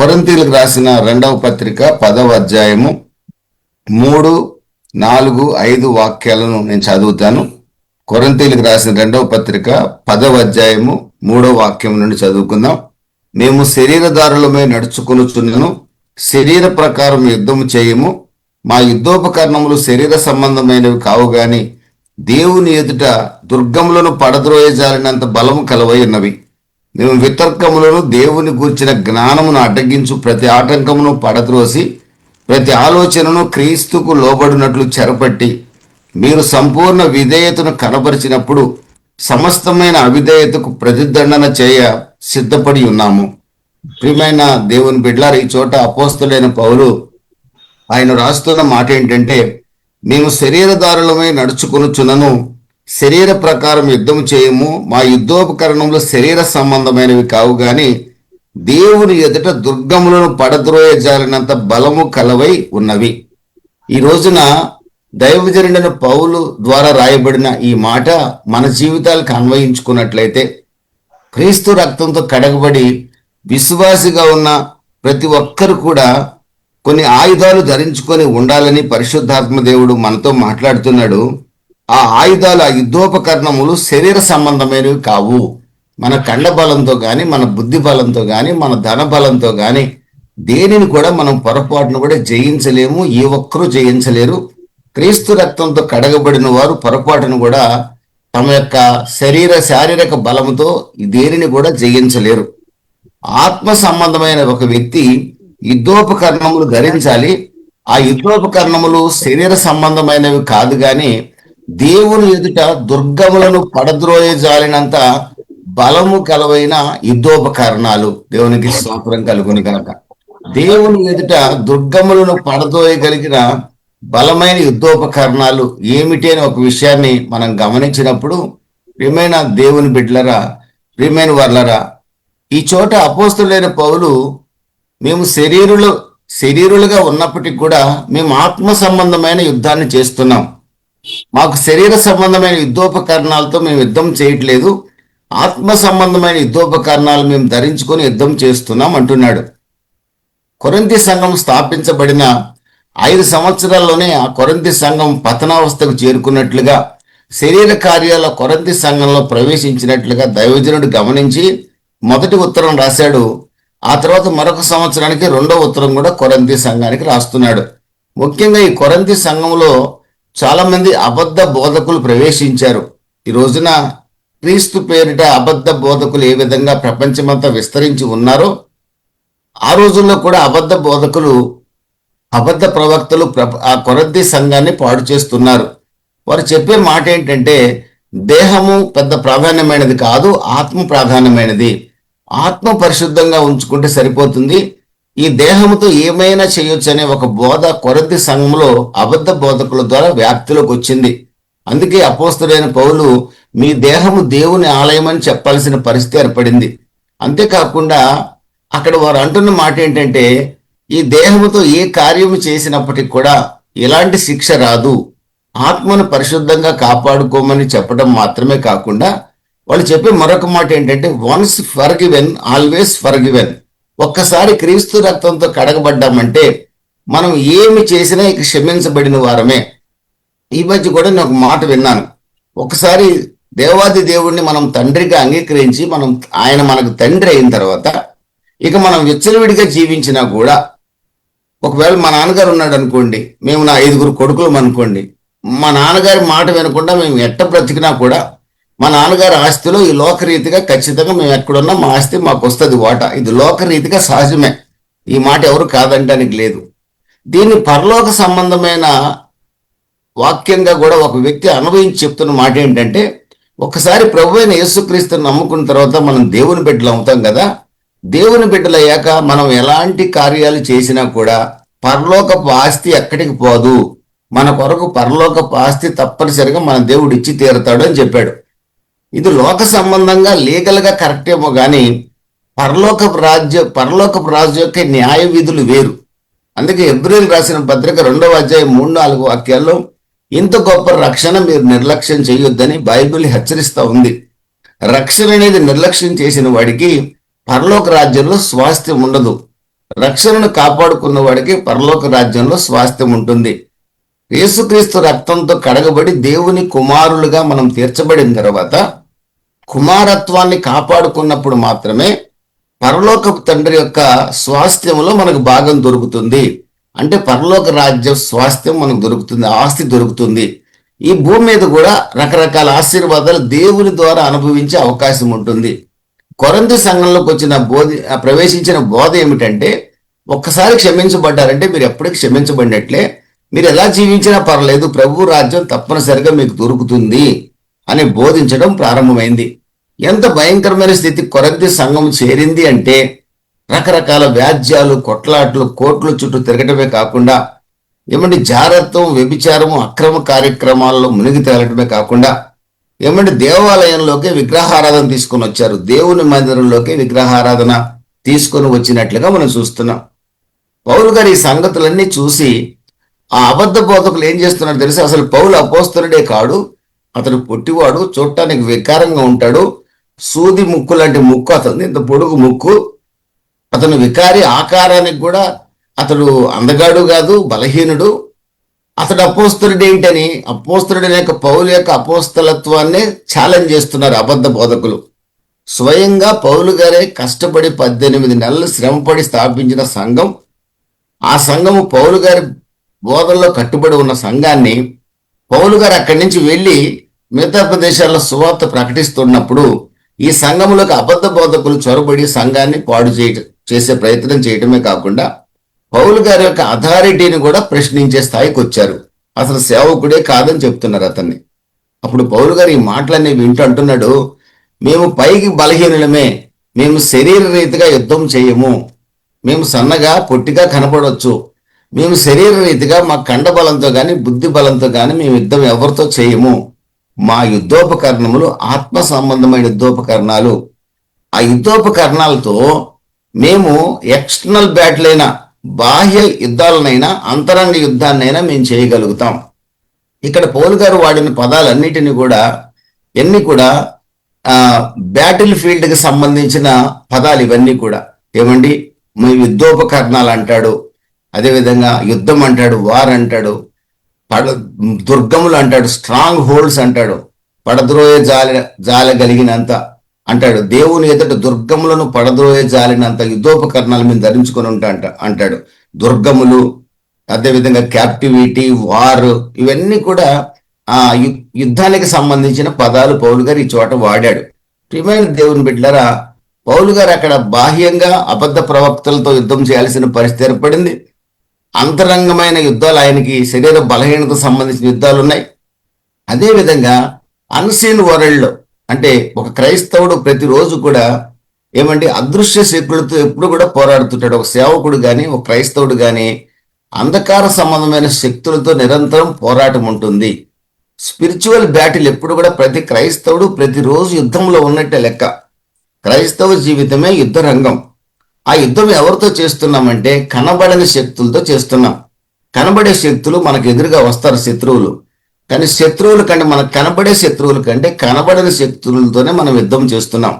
కొరింథీయులకు రాసిన 2వ పత్రిక 10వ అధ్యాయము 3, 4, 5 వాక్యాలను నేను చదువుతాను. కొరింథీయులకు రాసిన 2వ పత్రిక 10వ అధ్యాయము 3వ వాక్యం నుండి చదువుకుందాం. మేము శరీరధారులమై నడుచుకొనుచున్నను, శరీర ప్రకారం యుద్ధము చేయము. మా యుద్ధోపకరణములు శరీర సంబంధమైనవి కావు గాని దేవుని ఎదుట దుర్గములను పడద్రోయజాలినంత బలము కలవై ఉన్నవి. మేము వితర్కములను దేవుని గూర్చిన జ్ఞానమును అడ్డగించు ప్రతి ఆటంకమును పడద్రోసి ప్రతి ఆలోచనను క్రీస్తుకు లోబడినట్లు చెరపట్టి మీరు సంపూర్ణ విధేయతను కనబరిచినప్పుడు సమస్తమైన అవిధేయతకు ప్రతిదండన చేయ సిద్ధపడి ఉన్నాము. ప్రియమైన దేవుని బిడ్డలారా, ఈ చోట అపోస్తలుడైన పౌలు ఆయన రాస్తున్న మాట ఏంటంటే, మేము శరీరధారులమై నడుచుకొనుచున్నను, శరీర ప్రకారం యుద్ధం చేయము. మా యుద్ధోపకరణములు శరీర సంబంధమైనవి కావు గాని దేవుని ఎదుట దుర్గములను పడద్రోయజాలినంత బలము కలవై ఉన్నవి. ఈ రోజున దైవజనుడైన పౌలు ద్వారా రాయబడిన ఈ మాట మన జీవితాలకు అన్వయించుకున్నట్లయితే, క్రీస్తు రక్తంతో కడగబడి విశ్వాసిగా ఉన్న ప్రతి ఒక్కరు కూడా కొన్ని ఆయుధాలు ధరించుకొని ఉండాలని పరిశుద్ధాత్మ దేవుడు మనతో మాట్లాడుతున్నాడు. ఆ ఆయుధాలు, ఆ యుద్ధోపకరణములు శరీర సంబంధమైనవి కావు. మన కండ బలంతో కానీ, మన బుద్ధి బలంతో కానీ, మన ధన బలంతో కానీ దేనిని కూడా మనం పొరపాటును కూడా జయించలేము. ఏ ఒక్కరూ జయించలేరు. క్రీస్తు రక్తంతో కడగబడిన వారు పొరపాటును కూడా తమ యొక్క శారీరక బలముతో దేనిని కూడా జయించలేరు. ఆత్మ సంబంధమైన ఒక వ్యక్తి యుద్ధోపకరణములు ధరించాలి. ఆ యుద్ధోపకరణములు శరీర సంబంధమైనవి కాదు గాని దేవుని ఎదుట దుర్గములను పడద్రోయజాలినంత బలము కలవైన యుద్ధోపకరణాలు. దేవునికి స్తోత్రం కలుగును కనుక దేవుని ఎదుట దుర్గములను పడద్రోయగలిగిన బలమైన యుద్ధోపకరణాలు ఏమిటి అని ఒక విషయాన్ని మనం గమనించినప్పుడు, ప్రియమైన దేవుని బిడ్డలరా, ప్రియమైన వర్లరా, ఈ చోట అపోస్తలుడైన పౌలు మేము శరీరులుగా ఉన్నప్పటికీ కూడా మేము ఆత్మ సంబంధమైన యుద్ధాన్ని చేస్తున్నాం. మాకు శరీర సంబంధమైన యుద్ధోపకరణాలతో మేము యుద్ధం చేయట్లేదు, ఆత్మ సంబంధమైన యుద్ధోపకరణాలు మేము ధరించుకొని యుద్ధం చేస్తున్నాం అంటున్నాడు. కొరింథీ సంఘం స్థాపించబడిన 5 సంవత్సరాల్లోనే ఆ కొరింథీ సంఘం పతనావస్థకు చేరుకున్నట్లుగా, శరీర కార్యాల కొరింథీ సంఘంలో ప్రవేశించినట్లుగా దైవజనుడు గమనించి మొదటి ఉత్తరం రాశాడు. ఆ తర్వాత మరొక సంవత్సరానికి 2వ ఉత్తరం కూడా కొరింథీ సంఘానికి రాస్తున్నాడు. ముఖ్యంగా ఈ కొరింథీ సంఘంలో చాలా మంది అబద్ధ బోధకులు ప్రవేశించారు. ఈ రోజున క్రీస్తు పేరిట అబద్ధ బోధకులు ఏ విధంగా ప్రపంచమంతా విస్తరించి ఉన్నారో, ఆ రోజుల్లో కూడా అబద్ధ బోధకులు, అబద్ధ ప్రవక్తలు ఆ కొరింథీ సంఘాన్ని పాడు చేస్తున్నారు. వారు చెప్పే మాట ఏంటంటే, దేహము పెద్ద ప్రాధాన్యమైనది కాదు, ఆత్మ ప్రాధాన్యమైనది. ఆత్మ పరిశుద్ధంగా ఉంచుకుంటే సరిపోతుంది, ఈ దేహముతో ఏమైనా చేయొచ్చు అనే ఒక బోధ కొరింథీ సంఘంలో అబద్ధ బోధకుల ద్వారా వ్యాప్తిలోకి వచ్చింది. అందుకే అపోస్తలుడైన పౌలు మీ దేహము దేవుని ఆలయం అని చెప్పాల్సిన పరిస్థితి ఏర్పడింది. అంతేకాకుండా అక్కడ వారు అంటున్న మాట ఏంటంటే, ఈ దేహముతో ఏ కార్యము చేసినప్పటికి కూడా ఎలాంటి శిక్ష రాదు, ఆత్మను పరిశుద్ధంగా కాపాడుకోమని చెప్పడం మాత్రమే కాకుండా వాళ్ళు చెప్పే మరొక మాట ఏంటంటే, వన్స్ ఫర్గివెన్ ఆల్వేస్ ఫర్గివెన్. ఒక్కసారి క్రీస్తు రక్తంతో కడగబడ్డామంటే మనం ఏమి చేసినా ఇక క్షమించబడిన వారమే. ఈ మధ్య కూడా నేను ఒక మాట విన్నాను. ఒకసారి దేవాది దేవుణ్ణి మనం తండ్రిగా అంగీకరించి ఆయన మనకు తండ్రి అయిన తర్వాత ఇక మనం విచ్చలవిడిగా జీవించినా కూడా, ఒకవేళ మా నాన్నగారు ఉన్నాడు అనుకోండి, మేము నా 5 కొడుకులం అనుకోండి, మా నాన్నగారి మాట వినకుండా మేము ఎట్ట బ్రతికినా కూడా మా నాన్నగారి ఆస్తిలో ఈ లోకరీతిగా ఖచ్చితంగా మేము ఎక్కడున్నా మా ఆస్తి మాకు వస్తుంది వాటా. ఇది లోకరీతిగా సహజమే, ఈ మాట ఎవరు కాదంటానికి లేదు. దీన్ని పరలోక సంబంధమైన వాక్యంగా కూడా ఒక వ్యక్తి అనుభవించి చెప్తున్న మాట ఏంటంటే, ఒకసారి ప్రభు అయిన యేసుక్రీస్తుని నమ్ముకున్న తర్వాత మనం దేవుని బిడ్డలు అవుతాం కదా. దేవుని బిడ్డలయ్యాక మనం ఎలాంటి కార్యాలు చేసినా కూడా పరలోకపు ఆస్తి ఎక్కడికి పోదు, మన కొరకు పరలోకపు ఆస్తి తప్పనిసరిగా మన దేవుడు ఇచ్చి తీరుతాడు అని చెప్పాడు. ఇది లోక సంబంధంగా లీగల్గా కరెక్ట్ ఏమో కానీ పరలోకపు రాజ్యం యొక్క న్యాయ విధులు వేరు. అందుకే హెబ్రీయులు రాసిన పత్రిక 2వ అధ్యాయం 3-4 వాక్యాల్లో ఇంత గొప్ప రక్షణ మీరు నిర్లక్ష్యం చేయొద్దని బైబిల్ హెచ్చరిస్తూ ఉంది. రక్షణ అనేది నిర్లక్ష్యం చేసిన వాడికి పరలోక రాజ్యంలో స్వాస్థ్యం ఉండదు. రక్షణను కాపాడుకున్న వాడికి పరలోక రాజ్యంలో స్వాస్థ్యం ఉంటుంది. యేసుక్రీస్తు రక్తంతో కడగబడి దేవుని కుమారులుగా మనం తీర్చబడిన తర్వాత కుమారత్వాన్ని కాపాడుకున్నప్పుడు మాత్రమే పరలోకపు తండ్రి యొక్క స్వాస్థ్యంలో మనకు భాగం దొరుకుతుంది. అంటే పరలోక రాజ్య స్వాస్థ్యం మనకు దొరుకుతుంది, ఆస్తి దొరుకుతుంది. ఈ భూమి మీద కూడా రకరకాల ఆశీర్వాదాలు దేవుని ద్వారా అనుభవించే అవకాశం ఉంటుంది. కొరింథీ సంఘంలోకి వచ్చిన ప్రవేశించిన బోధ ఏమిటంటే, ఒక్కసారి క్షమించబడ్డారంటే మీరు ఎప్పటికీ క్షమించబడినట్లే, మీరు ఎలా జీవించినా పర్లేదు, ప్రభు రాజ్యం తప్పనిసరిగా మీకు దొరుకుతుంది అని బోధించడం ప్రారంభమైంది. ఎంత భయంకరమైన స్థితి కొరింథీ సంఘం చేరింది అంటే, రకరకాల వ్యాజ్యాలు, కొట్లాట్లు, కోర్టుల చుట్టూ తిరగటమే కాకుండా జారత్వం, వ్యభిచారము, అక్రమ కార్యక్రమాల్లో మునిగి తేలటమే కాకుండా దేవాలయంలోకి విగ్రహారాధన తీసుకొని వచ్చారు. దేవుని మందిరంలోకి విగ్రహారాధన తీసుకొని వచ్చినట్లుగా మనం చూస్తున్నాం. పౌలు గారు ఈ సంగతులన్నీ చూసి ఆ అబద్ధ బోధకులు ఏం చేస్తున్నాడు తెలిసి, అసలు పౌలు అపోస్తలుడే కాడు, అతడు పొట్టివాడు, చూడటానికి వికారంగా ఉంటాడు, సూది ముక్కు లాంటి ముక్కు అతను, ఇంత పొడుగు ముక్కు, అతను వికారి ఆకారానికి కూడా అతడు అందగాడు కాదు, బలహీనుడు, అతడు అపోస్తలుడు ఏంటని అపోస్తలుడు యొక్క పౌలు యొక్క అపోస్తలత్వాన్ని ఛాలెంజ్ చేస్తున్నారు అబద్ధ బోధకులు. స్వయంగా పౌలు గారే కష్టపడి 18 నెలలు శ్రమపడి స్థాపించిన సంఘం, ఆ సంఘము పౌలు గారి బోధనలో కట్టుబడి ఉన్న సంఘాన్ని పౌలు గారు అక్కడి నుంచి వెళ్ళి మిగతా ప్రదేశాల్లో సువార్త ప్రకటిస్తున్నప్పుడు ఈ సంఘములకు అబద్ధ బోధకులు చొరబడి సంఘాన్ని పాడు చేసే ప్రయత్నం చేయడమే కాకుండా పౌలు గారి యొక్క అథారిటీని కూడా ప్రశ్నించే స్థాయికి వచ్చారు. అసలు సేవకుడే కాదని చెప్తున్నారు అతన్ని. అప్పుడు పౌలు గారు ఈ మాటలన్నీ వింటూ అంటున్నాడు, మేము పైకి బలహీనులమే, మేము శరీర రీతిగా యుద్ధం చేయము, మేము సన్నగా పొట్టిగా కనపడవచ్చు, మేము శరీర రీతిగా మా కండ బలంతో కానీ బుద్ధి బలంతో కానీ మేము యుద్ధం ఎవరితో చేయము, మా యుద్ధోపకరణములు ఆత్మ సంబంధమైన యుద్ధోపకరణాలు, ఆ యుద్ధోపకరణాలతో మేము ఎక్స్టర్నల్ బ్యాటిల్ అయినా బాహ్య యుద్ధాలనైనా అంతరంగ యుద్ధాన్నైనా మేము చేయగలుగుతాం. ఇక్కడ పౌలు గారు వాడిన పదాలన్నిటిని కూడా ఎన్ని కూడా బ్యాటిల్ ఫీల్డ్కి సంబంధించిన పదాలు ఇవన్నీ కూడా. మీ యుద్ధోపకరణాలు అంటాడు, అదేవిధంగా యుద్ధం అంటాడు, వార్ అంటాడు, దుర్గములు అంటాడు, స్ట్రాంగ్ హోల్డ్స్ అంటాడు, పడద్రోయ జాలగలిగినంత అంటాడు, దేవుని ఎదుట దుర్గములను పడద్రోయ జాలినంత యుద్ధోపకరణాలు మేము ధరించుకొని అంటాడు. దుర్గములు, అదేవిధంగా క్యాప్టివిటీ, వార్, ఇవన్నీ కూడా ఆ యుద్ధానికి సంబంధించిన పదాలు పౌలు గారు ఈ చోట వాడాడు. ప్రియమైన దేవుని బిడ్డలారా, పౌలు గారు అక్కడ బాహ్యంగా అబద్ధ ప్రవక్తలతో యుద్ధం చేయాల్సిన పరిస్థితి ఏర్పడింది. అంతరంగమైన యుద్ధాలు, ఆయనకి శరీర బలహీనత సంబంధించిన యుద్ధాలు ఉన్నాయి. అదేవిధంగా అన్సీన్ వరల్డ్ అంటే ఒక క్రైస్తవుడు ప్రతిరోజు కూడా అదృశ్య శక్తులతో ఎప్పుడు కూడా పోరాడుతుంటాడు. ఒక సేవకుడు కానీ ఒక క్రైస్తవుడు కానీ అంధకార సంబంధమైన శక్తులతో నిరంతరం పోరాటం ఉంటుంది. స్పిరిచువల్ బ్యాటిల్ ఎప్పుడు కూడా ప్రతి క్రైస్తవుడు ప్రతిరోజు యుద్ధంలో ఉన్నట్టే లెక్క. క్రైస్తవ జీవితమే యుద్ధ రంగం. ఆ యుద్ధం ఎవరితో చేస్తున్నామంటే కనబడని శక్తులతో చేస్తున్నాం. కనబడే శక్తులు మనకు ఎదురుగా వస్తారు, శత్రువులు. కానీ శత్రువుల కంటే, మనకు కనబడే శత్రువుల కంటే కనబడని శక్తులతోనే మనం యుద్ధం చేస్తున్నాం.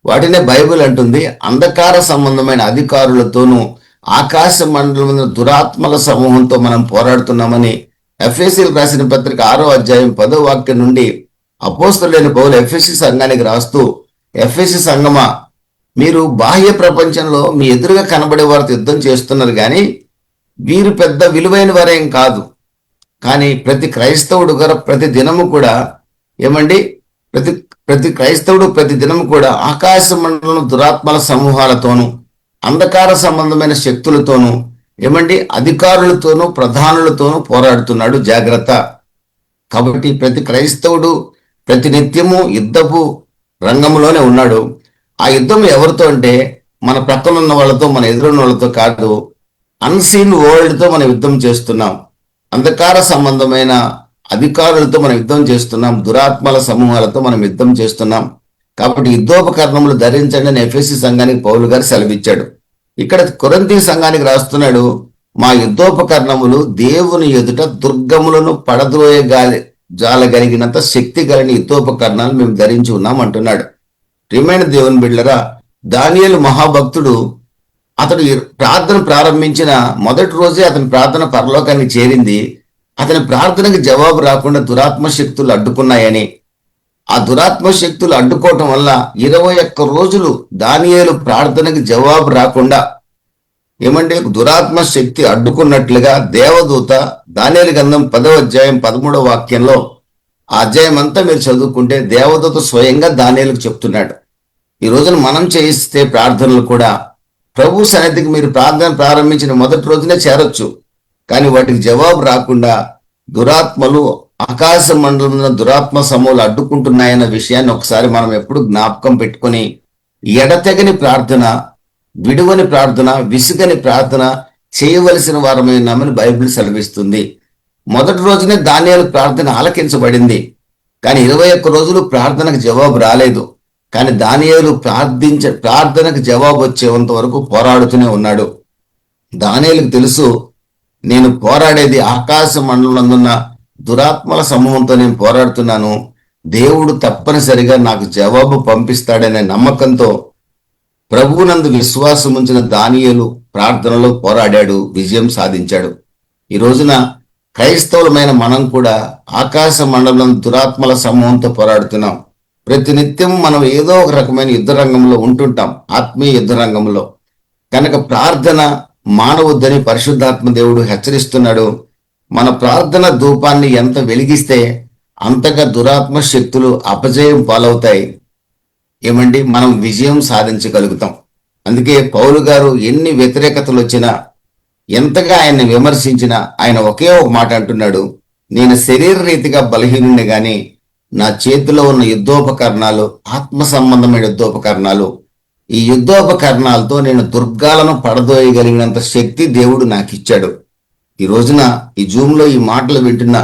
వాటినే బైబిల్ అంటుంది, అంధకార సంబంధమైన అధికారులతోనూ ఆకాశ మండలం దురాత్మల సమూహంతో మనం పోరాడుతున్నామని ఎఫెసీయులకు రాసిన పత్రిక 6వ అధ్యాయం 10వ వాక్యం నుండి అపోస్తలుడైన పౌలు ఎఫెసీ సంఘానికి రాస్తూ, ఎఫెసీ సంఘమా, మీరు బాహ్య ప్రపంచంలో మీ ఎదురుగా కనబడే వారితో యుద్ధం చేస్తున్నారు, కానీ వీరు పెద్ద విలువైన వారేం కాదు. కానీ ప్రతి క్రైస్తవుడు గారు ప్రతి దినము కూడా ప్రతి క్రైస్తవుడు ప్రతి దినము కూడా ఆకాశ మండలం దురాత్మల సమూహాలతోనూ అంధకార సంబంధమైన శక్తులతోనూ అధికారులతోనూ ప్రధానులతోనూ పోరాడుతున్నాడు. జాగ్రత్త. కాబట్టి ప్రతి క్రైస్తవుడు ప్రతి నిత్యము యుద్ధపు రంగంలోనే ఉన్నాడు. ఆ యుద్ధం ఎవరితో అంటే మన ప్రక్కన ఉన్న వాళ్ళతో, మన ఎదురున్న వాళ్ళతో కాదు, అన్సీన్ వరల్డ్తో మనం యుద్ధం చేస్తున్నాం. అంధకార సంబంధమైన అధికారులతో మనం యుద్ధం చేస్తున్నాం, దురాత్మల సమూహాలతో మనం యుద్ధం చేస్తున్నాం. కాబట్టి యుద్ధోపకరణములు ధరించండి అని ఎఫెసీ సంఘానికి పౌలు గారు సెలవిచ్చాడు. ఇక్కడ కొరింథీ సంఘానికి రాస్తున్నాడు, మా యుద్ధోపకరణములు దేవుని ఎదుట దుర్గములను జాలగలిగినంత శక్తి కలిగిన యుద్ధోపకరణాలు మేము ధరించి ఉన్నాం అంటున్నాడు. ప్రియమైన దేవుని బిడ్డలారా, దానియేలు మహాభక్తుడు అతడు ఈ ప్రార్థన ప్రారంభించిన మొదటి రోజే అతని ప్రార్థన పరలోకానికి చేరింది. అతని ప్రార్థనకి జవాబు రాకుండా దురాత్మ శక్తులు అడ్డుకున్నాయని, ఆ దురాత్మ శక్తులు అడ్డుకోవటం వల్ల 21 రోజులు దానియేలు ప్రార్థనకి జవాబు రాకుండా, ఏమంటే దురాత్మ శక్తి అడ్డుకున్నట్లుగా దేవదూత దానియేలు గ్రంథం 10వ అధ్యాయం 13వ వాక్యంలో, ఆ అధ్యాయం అంతా మీరు చదువుకుంటే దేవదూత స్వయంగా దానియేలుకు చెప్తున్నాడు. ఈ రోజున మనం చేయిస్తే ప్రార్థనలు కూడా ప్రభు సన్నిధికి మీరు ప్రార్థన ప్రారంభించిన మొదటి రోజునే చేరొచ్చు, కానీ వాటికి జవాబు రాకుండా దురాత్మలు ఆకాశ మండలంలో దురాత్మ సమూహాలు అడ్డుకుంటున్నాయన్న విషయాన్ని ఒకసారి మనం ఎప్పుడు జ్ఞాపకం పెట్టుకొని, ఎడతెగని ప్రార్థన, విడువని ప్రార్థన, విసుగని ప్రార్థన చేయవలసిన వారమై ఉన్నామని బైబిల్ సెలవిస్తుంది. మొదటి రోజునే దానియేలు ప్రార్థన ఆలకించబడింది, కానీ 21 రోజులు ప్రార్థనకు జవాబు రాలేదు. కానీ దానియేలు ప్రార్థనకు జవాబు వచ్చేంత వరకు పోరాడుతూనే ఉన్నాడు. దానియేలుకు తెలుసు, నేను పోరాడేది ఆకాశ మండలంలో దురాత్మల సమూహంతో నేను పోరాడుతున్నాను, దేవుడు తప్పనిసరిగా నాకు జవాబు పంపిస్తాడనే నమ్మకంతో ప్రభువునందు విశ్వాసం ఉంచిన దానియేలు ప్రార్థనలో పోరాడాడు, విజయం సాధించాడు. ఈ రోజున క్రైస్తవులమైన మనం కూడా ఆకాశ మండలం దురాత్మల సమూహంతో పోరాడుతున్నాం. ప్రతినిత్యం మనం ఏదో ఒక రకమైన యుద్ధ రంగంలో ఉంటుంటాం, ఆత్మీయ యుద్ధ రంగంలో. కనుక ప్రార్థన మానవద్దని పరిశుద్ధాత్మ దేవుడు హెచ్చరిస్తున్నాడు. మన ప్రార్థన ధూపాన్ని ఎంత వెలిగిస్తే అంతగా దురాత్మ శక్తులు అపజయం పాలవుతాయి. ఏమండి, మనం విజయం సాధించగలుగుతాం. అందుకే పౌలు గారు ఎన్ని వ్యతిరేకతలు వచ్చినా, ఎంతగా ఆయన్ని విమర్శించినా ఆయన ఒకే ఒక మాట అంటున్నాడు, నేను శరీర రీతిగా బలహీనుని గాని నా చేతిలో ఉన్న యుద్ధోపకరణాలు ఆత్మ సంబంధమైన యుద్ధోపకరణాలు. ఈ యుద్ధోపకరణాలతో నేను దుర్గాలను పడదోయగలిగినంత శక్తి దేవుడు నాకు ఇచ్చాడు. ఈ రోజున ఈ జూమ్లో ఈ మాటలు వింటున్న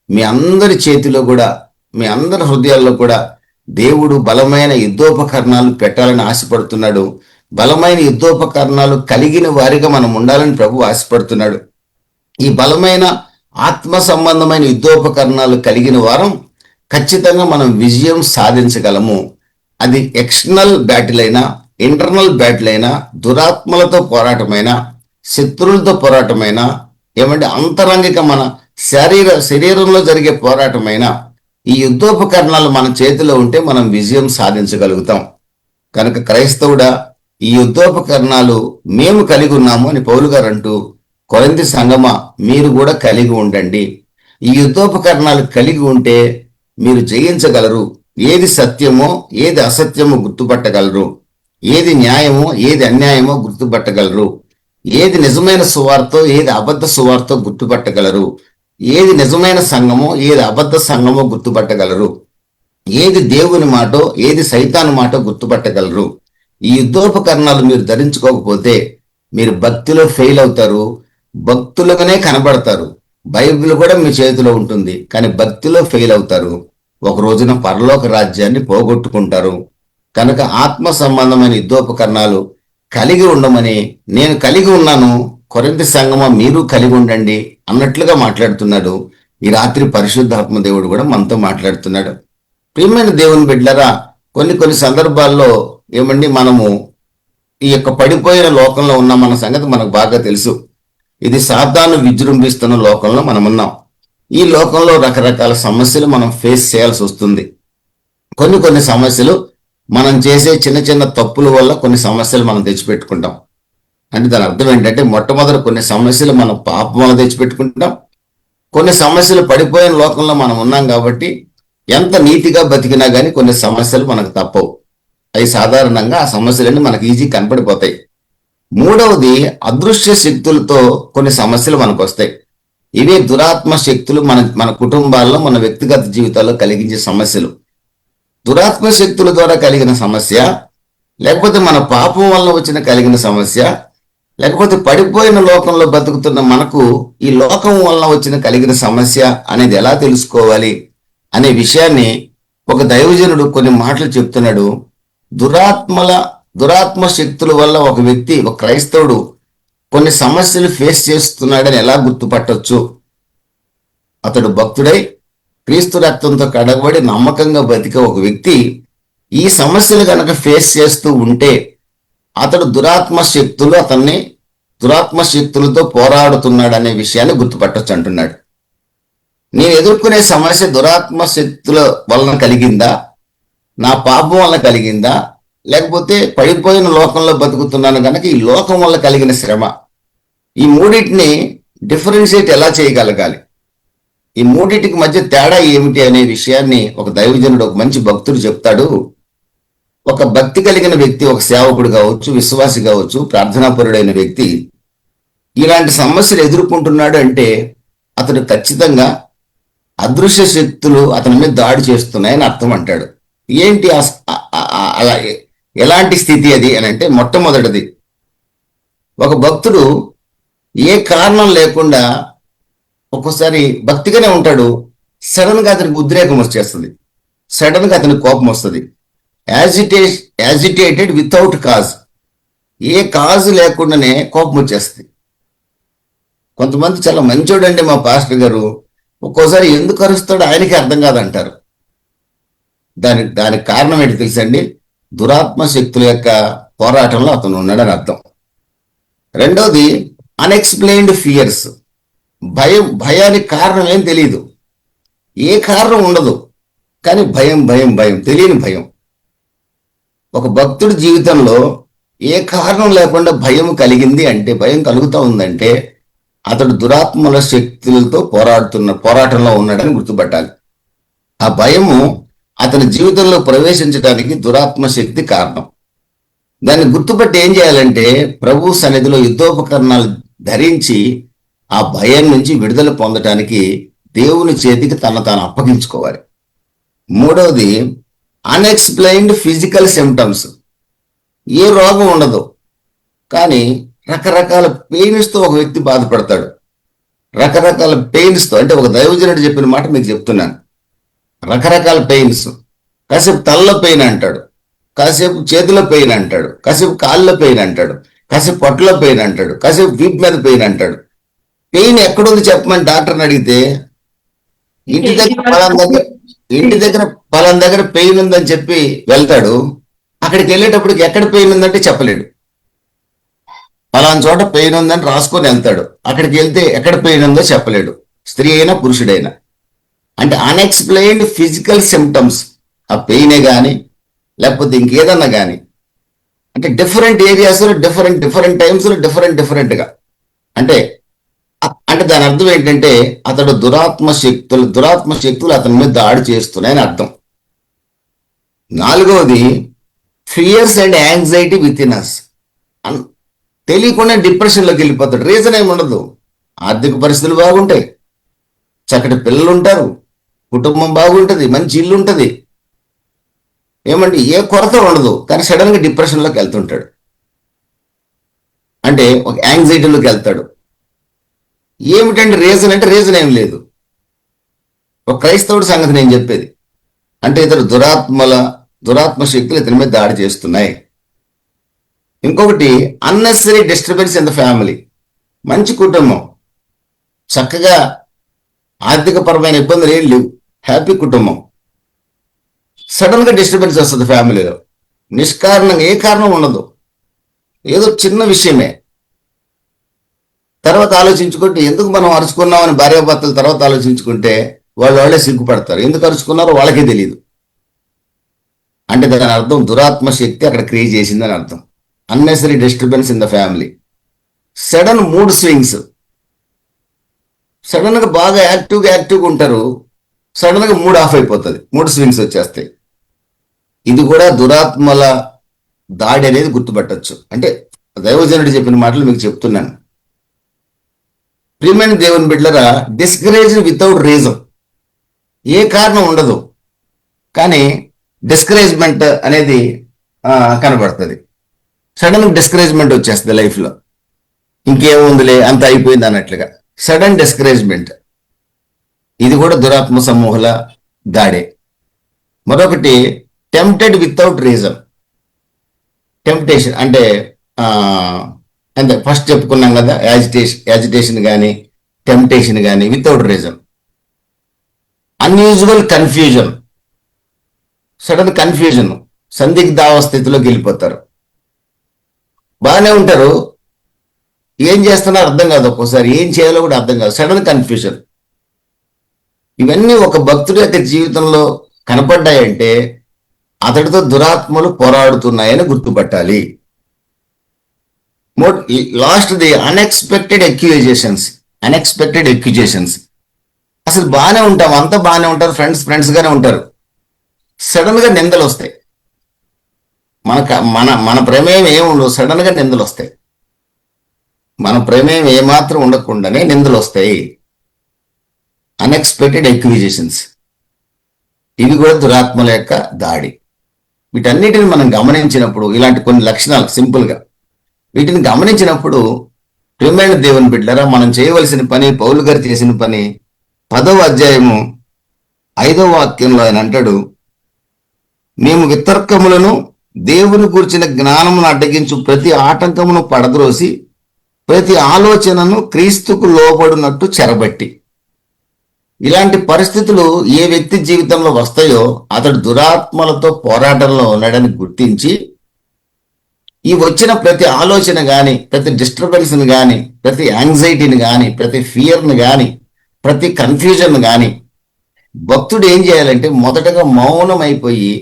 మీ అందరి చేతిలో కూడా, మీ అందరి హృదయాల్లో కూడా దేవుడు బలమైన యుద్ధోపకరణాలు పెట్టాలని ఆశపడుతున్నాడు. బలమైన యుద్ధోపకరణాలు కలిగిన వారిగా మనం ఉండాలని ప్రభు ఆశపడుతున్నాడు. ఈ బలమైన ఆత్మ సంబంధమైన యుద్ధోపకరణాలు కలిగిన వారం ఖచ్చితంగా మనం విజయం సాధించగలము. అది ఎక్స్టర్నల్ బ్యాటిల్ అయినా, ఇంటర్నల్ బ్యాటిల్ అయినా, దురాత్మలతో పోరాటమైనా, శత్రువులతో పోరాటమైనా, ఏమంటే అంతరంగిక మన శరీరంలో జరిగే పోరాటమైనా, ఈ యుద్ధోపకరణాలు మన చేతిలో ఉంటే మనం విజయం సాధించగలుగుతాం. కనుక క్రైస్తవుడా, ఈ యుద్ధోపకరణాలు మేము కలిగి ఉన్నాము అని పౌలు గారు అంటూ, కొరింథీ సంఘమా మీరు కూడా కలిగి ఉండండి. ఈ యుద్ధోపకరణాలు కలిగి ఉంటే మీరు జయించగలరు. ఏది సత్యమో ఏది అసత్యమో గుర్తుపట్టగలరు. ఏది న్యాయమో ఏది అన్యాయమో గుర్తుపట్టగలరు. ఏది నిజమైన సువార్తో ఏది అబద్ధ సువార్తో గుర్తుపట్టగలరు. ఏది నిజమైన సంఘమో ఏది అబద్ధ సంఘమో గుర్తుపట్టగలరు. ఏది దేవుని మాటో ఏది సైతాను మాటో గుర్తుపట్టగలరు. ఈ యుద్ధోపకరణాలు మీరు ధరించుకోకపోతే మీరు భక్తిలో ఫెయిల్ అవుతారు, భక్తులుగానే కనబడతారు. బైబిల్ కూడా మీ చేతిలో ఉంటుంది, కానీ భక్తిలో ఫెయిల్ అవుతారు. ఒక రోజున పరలోక రాజ్యాన్ని పోగొట్టుకుంటారు. కనుక ఆత్మ సంబంధమైన యుద్ధోపకరణాలు కలిగి ఉండమని, నేను కలిగి ఉన్నాను, కొరింథీ సంఘమా మీరు కలిగి ఉండండి అన్నట్లుగా మాట్లాడుతున్నాడు. ఈ రాత్రి పరిశుద్ధాత్మ దేవుడు కూడా మనతో మాట్లాడుతున్నాడు. ప్రియమైన దేవుని బిడ్డలారా, కొన్ని సందర్భాల్లో ఏమండి మనము ఈ యొక్క పడిపోయిన లోకంలో ఉన్న మన సంగతి మనకు బాగా తెలుసు. ఇది సాతాను విజృంభిస్తున్న లోకంలో మనం ఉన్నాం. ఈ లోకంలో రకరకాల సమస్యలు మనం ఫేస్ చేయాల్సి వస్తుంది. కొన్ని సమస్యలు మనం చేసే చిన్న చిన్న తప్పుల వల్ల కొన్ని సమస్యలు మనం తెచ్చిపెట్టుకుంటాం. అంటే దాని అర్థం ఏంటంటే, మొట్టమొదటి కొన్ని సమస్యలు మనం పాపం వల్ల తెచ్చిపెట్టుకుంటాం. కొన్ని సమస్యలు పడిపోయిన లోకంలో మనం ఉన్నాం కాబట్టి ఎంత నీతిగా బతికినా కానీ కొన్ని సమస్యలు మనకు తప్పవు. అవి సాధారణంగా ఆ సమస్యలన్నీ మనకు ఈజీ కనపడిపోతాయి. మూడవది, అదృశ్య శక్తులతో కొన్ని సమస్యలు మనకు వస్తాయి. ఇవే దురాత్మ శక్తులు మన కుటుంబాల్లో, మన వ్యక్తిగత జీవితాల్లో కలిగించే సమస్యలు. దురాత్మ శక్తుల ద్వారా కలిగిన సమస్య, లేకపోతే మన పాపం వల్ల వచ్చిన కలిగిన సమస్య, లేకపోతే పడిపోయిన లోకంలో బతుకుతున్న మనకు ఈ లోకం వల్ల వచ్చిన కలిగిన సమస్య అనేది ఎలా తెలుసుకోవాలి అనే విషయాన్ని ఒక దైవజనుడు కొన్ని మాటలు చెప్తున్నాడు. దురాత్మ శక్తుల వల్ల ఒక వ్యక్తి, ఒక క్రైస్తవుడు కొన్ని సమస్యలు ఫేస్ చేస్తున్నాడని ఎలా గుర్తుపట్టొచ్చు? అతడు భక్తుడై క్రీస్తు రక్తంతో కడగబడి నమ్మకంగా బతికే ఒక వ్యక్తి ఈ సమస్యలు కనుక ఫేస్ చేస్తూ ఉంటే అతడు దురాత్మ శక్తులతో పోరాడుతున్నాడు అనే విషయాన్ని గుర్తుపట్టొచ్చు అంటున్నాడు. నేను ఎదుర్కొనే సమస్య దురాత్మ శక్తుల వలన కలిగిందా, నా పాపం వల్ల కలిగిందా, లేకపోతే పడిపోయిన లోకంలో బతుకుతున్నాను కనుక ఈ లోకం వల్ల కలిగిన శ్రమ? ఈ మూడింటిని డిఫరెన్షియేట్ ఎలా చేయగలగాలి, ఈ మూడింటికి మధ్య తేడా ఏమిటి అనే విషయాన్ని ఒక దైవజనుడు, ఒక మంచి భక్తుడు చెప్తాడు. ఒక భక్తి కలిగిన వ్యక్తి, ఒక సేవకుడు కావచ్చు, విశ్వాసి కావచ్చు, ప్రార్థనాపరుడైన వ్యక్తి ఇలాంటి సమస్యలు ఎదుర్కొంటున్నాడు అంటే అతడు ఖచ్చితంగా అదృశ్య శక్తులు అతని మీద దాడి చేస్తున్నాయని అర్థం అంటాడు. ఏంటి అలా ఎలాంటి స్థితి అది అని అంటే, మొట్టమొదటిది, ఒక భక్తుడు ఏ కారణం లేకుండా ఒక్కోసారి భక్తిగానే ఉంటాడు, సడన్ గా అతనికి ఉద్రేకం వచ్చేస్తుంది, సడన్ గా అతనికి కోపం వస్తుంది. యాజిటేటెడ్ వితౌట్ కాజ్, ఏ కాజు లేకుండానే కోపం వచ్చేస్తుంది. కొంతమంది చాలా మంచోడండి మా పాస్టర్ గారు, ఒక్కోసారి ఎందుకు అరుస్తాడో ఆయనకి అర్థం కాదంటారు. దానికి కారణం ఏంటి తెలుసండి? దురాత్మ శక్తుల యొక్క పోరాటంలో అతను ఉన్నాడని అర్థం. రెండోది, అన్ఎక్స్ప్లెయిన్డ్ ఫియర్స్, భయానికి కారణం ఏం తెలియదు, ఏ కారణం ఉండదు, కానీ భయం భయం భయం, తెలియని భయం. ఒక భక్తుడి జీవితంలో ఏ కారణం లేకుండా భయం కలిగింది అంటే, భయం కలుగుతూ ఉందంటే అతడు దురాత్మల శక్తులతో పోరాటంలో ఉన్నాడని గుర్తుపట్టాలి. ఆ భయము అతని జీవితంలో ప్రవేశించడానికి దురాత్మ శక్తి కారణం. దాన్ని గుర్తుపట్టి ఏం చేయాలంటే, ప్రభు సన్నిధిలో యుద్ధోపకరణాలు ధరించి ఆ భయం నుంచి విడుదల పొందటానికి దేవుని చేతికి తాను అప్పగించుకోవాలి. మూడవది, అన్ఎక్స్ప్లెయిన్డ్ ఫిజికల్ సిమ్టమ్స్, ఏ రోగం ఉండదు కానీ రకరకాల పెయిన్స్తో ఒక వ్యక్తి బాధపడతాడు. రకరకాల పెయిన్స్తో అంటే, ఒక దైవజనుడు చెప్పిన మాట మీకు చెప్తున్నాను. రకరకాల పెయిన్స్, కాసేపు తలలో పెయిన్ అంటాడు, కాసేపు చేతిలో పెయిన్ అంటాడు, కాసేపు కాళ్ళలో పెయిన్ అంటాడు, కాసేపు పొట్టలో పెయిన్ అంటాడు, కాసేపు వీప్ మీద పెయిన్ అంటాడు. పెయిన్ ఎక్కడుంది చెప్పమని డాక్టర్ని అడిగితే, ఇంటి దగ్గర పలానా దగ్గర పెయిన్ ఉందని చెప్పి వెళ్తాడు. అక్కడికి వెళ్ళేటప్పటికి ఎక్కడ పెయిన్ ఉందంటే చెప్పలేడు. పలానా చోట పెయిన్ ఉందని రాసుకొని వెళ్తాడు, అక్కడికి వెళ్తే ఎక్కడ పెయిన్ ఉందో చెప్పలేడు, స్త్రీ అయినా పురుషుడైనా. అంటే అన్ఎక్స్ప్లెయిన్డ్ ఫిజికల్ సిమ్టమ్స్, ఆ పెయినే కానీ లేకపోతే ఇంకేదన్నా కానీ, అంటే డిఫరెంట్ ఏరియాస్లో డిఫరెంట్ టైమ్స్లో డిఫరెంట్గా. అంటే దాని అర్థం ఏంటంటే, అతడు దురాత్మ శక్తులు అతని మీద దాడి చేస్తున్నాయని అర్థం. నాలుగవది, fears and anxiety within us, తెలియకుండా డిప్రెషన్లోకి వెళ్ళిపోతాడు. రీజన్ ఏమి ఉండదు, ఆర్థిక పరిస్థితులు బాగుంటాయి, చక్కటి పిల్లలు ఉంటారు, కుటుంబం బాగుంటుంది, మంచి ఇల్లు ఉంటుంది, ఏమంటే ఏ కొరత ఉండదు, కానీ సడన్ గా డిప్రెషన్లోకి వెళ్తుంటాడు. అంటే ఒక యాంగ్జైటీలోకి వెళ్తాడు. ఏమిటంటే రీజన్ అంటే, రీజన్ ఏం లేదు. ఒక క్రైస్తవుడి సంగతి నేను చెప్పేది అంటే, ఇతడు దురాత్మ శక్తులు ఇతని మీద దాడి చేస్తున్నాయి. ఇంకొకటి, unnecessary disturbance in the family. మంచి కుటుంబం, చక్కగా ఆర్థిక పరమైన ఇబ్బందులు ఏం లేవు, హ్యాపీ కుటుంబం, సడన్ గా డిస్టర్బెన్స్ వస్తుంది ఫ్యామిలీలో. నిష్కారణంగా ఏ కారణం ఉండదు, ఏదో చిన్న విషయమే. తర్వాత ఆలోచించుకుంటే ఎందుకు మనం అరుచుకున్నామని భార్యాభర్తలు తర్వాత ఆలోచించుకుంటే వాళ్ళే సిగ్గుపడతారు, ఎందుకు అరుచుకున్నారో వాళ్ళకే తెలియదు. అంటే దాని అర్థం దురాత్మ శక్తి అక్కడ క్రియేట్ చేసిందని అర్థం. Unnecessary disturbance in the family. Sudden mood swings, sudden గా బాగా యాక్టివ్గా ఉంటారు, సడన్ గా మూడ్ ఆఫ్ అయిపోతుంది, మూడ్ స్వింగ్స్ వచ్చేస్తాయి. ఇది కూడా దురాత్మల దాడి అనేది గుర్తుపట్టచ్చు. అంటే దైవజనుడు చెప్పిన మాటలు మీకు చెప్తున్నాను. ప్రియమైన దేవుని బిడ్డలరా, డిస్కరేజ్ వితౌట్ రీజన్, ఏ కారణం ఉండదు కానీ డిస్కరేజ్మెంట్ అనేది కనబడుతుంది. సడన్ డిస్కరేజ్మెంట్ వచ్చేస్తుంది లైఫ్లో, ఇంకేముందిలే అంత అయిపోయింది అన్నట్లుగా సడన్ డిస్కరేజ్మెంట్. ఇది కూడా దురాత్మ సమూహాల దాడే. మరొకటి, టెంప్టెడ్ వితౌట్ రీజన్. టెంప్టేషన్ అంటే ఫస్ట్ చెప్పుకున్నాం కదా, యాజిటేషన్ కానీ టెంప్టేషన్ కానీ without reason. Unusual confusion, sudden confusion, సందిగ్ధావ స్థితిలోకి వెళ్ళిపోతారు. బాగానే ఉంటారు, ఏం చేస్తున్నారో అర్థం కాదు, ఒక్కోసారి ఏం చేయాలో కూడా అర్థం కాదు, సడన్ కన్ఫ్యూజన్. ఇవన్నీ ఒక భక్తుడి యొక్క జీవితంలో కనపడ్డాయంటే అతడితో దురాత్మలు పోరాడుతున్నాయని గుర్తుపట్టాలి. Last the unexpected accusations. అసలు బాగానే ఉంటాం, అంతా బాగానే ఉంటారు, ఫ్రెండ్స్ గానే ఉంటారు, సడన్ గా నిందలు వస్తాయి. మన మన ప్రమేయం ఏముండవు, సడన్ గా నిందలు వస్తాయి. మన ప్రమేయం ఏమాత్రం ఉండకుండానే నిందలు వస్తాయి. అన్ఎక్స్పెక్టెడ్ అక్యూజేషన్స్, ఇది కూడా దురాత్మల యొక్క దాడి. వీటన్నిటిని మనం గమనించినప్పుడు, ఇలాంటి కొన్ని లక్షణాలు సింపుల్గా వీటిని గమనించినప్పుడు, ప్రియమైన దేవుని బిడ్డలారా, మనం చేయవలసిన పని, పౌలు గారు చేసిన పని 10వ అధ్యాయము 5వ వాక్యంలో ఆయన అంటాడు, మేము వితర్కములను దేవుని కూర్చిన జ్ఞానమును అడ్డగించు ప్రతి ఆటంకమును పడద్రోసి ప్రతి ఆలోచనను క్రీస్తుకు లోబడినట్టు చెరబట్టి. ఇలాంటి పరిస్థితులు ఏ వ్యక్తి జీవితంలో వస్తాయో అతడు దురాత్మలతో పోరాటంలో ఉన్నాడని గుర్తించి, ఈ వచ్చిన ప్రతి ఆలోచన గాని, ప్రతి డిస్టర్బెన్స్ని గాని, ప్రతి యాంగ్జైటీని గాని, ప్రతి ఫియర్ని గాని, ప్రతి కన్ఫ్యూజన్ గాని భక్తుడు ఏం చేయాలంటే మొదటగా మౌనం అయిపోయి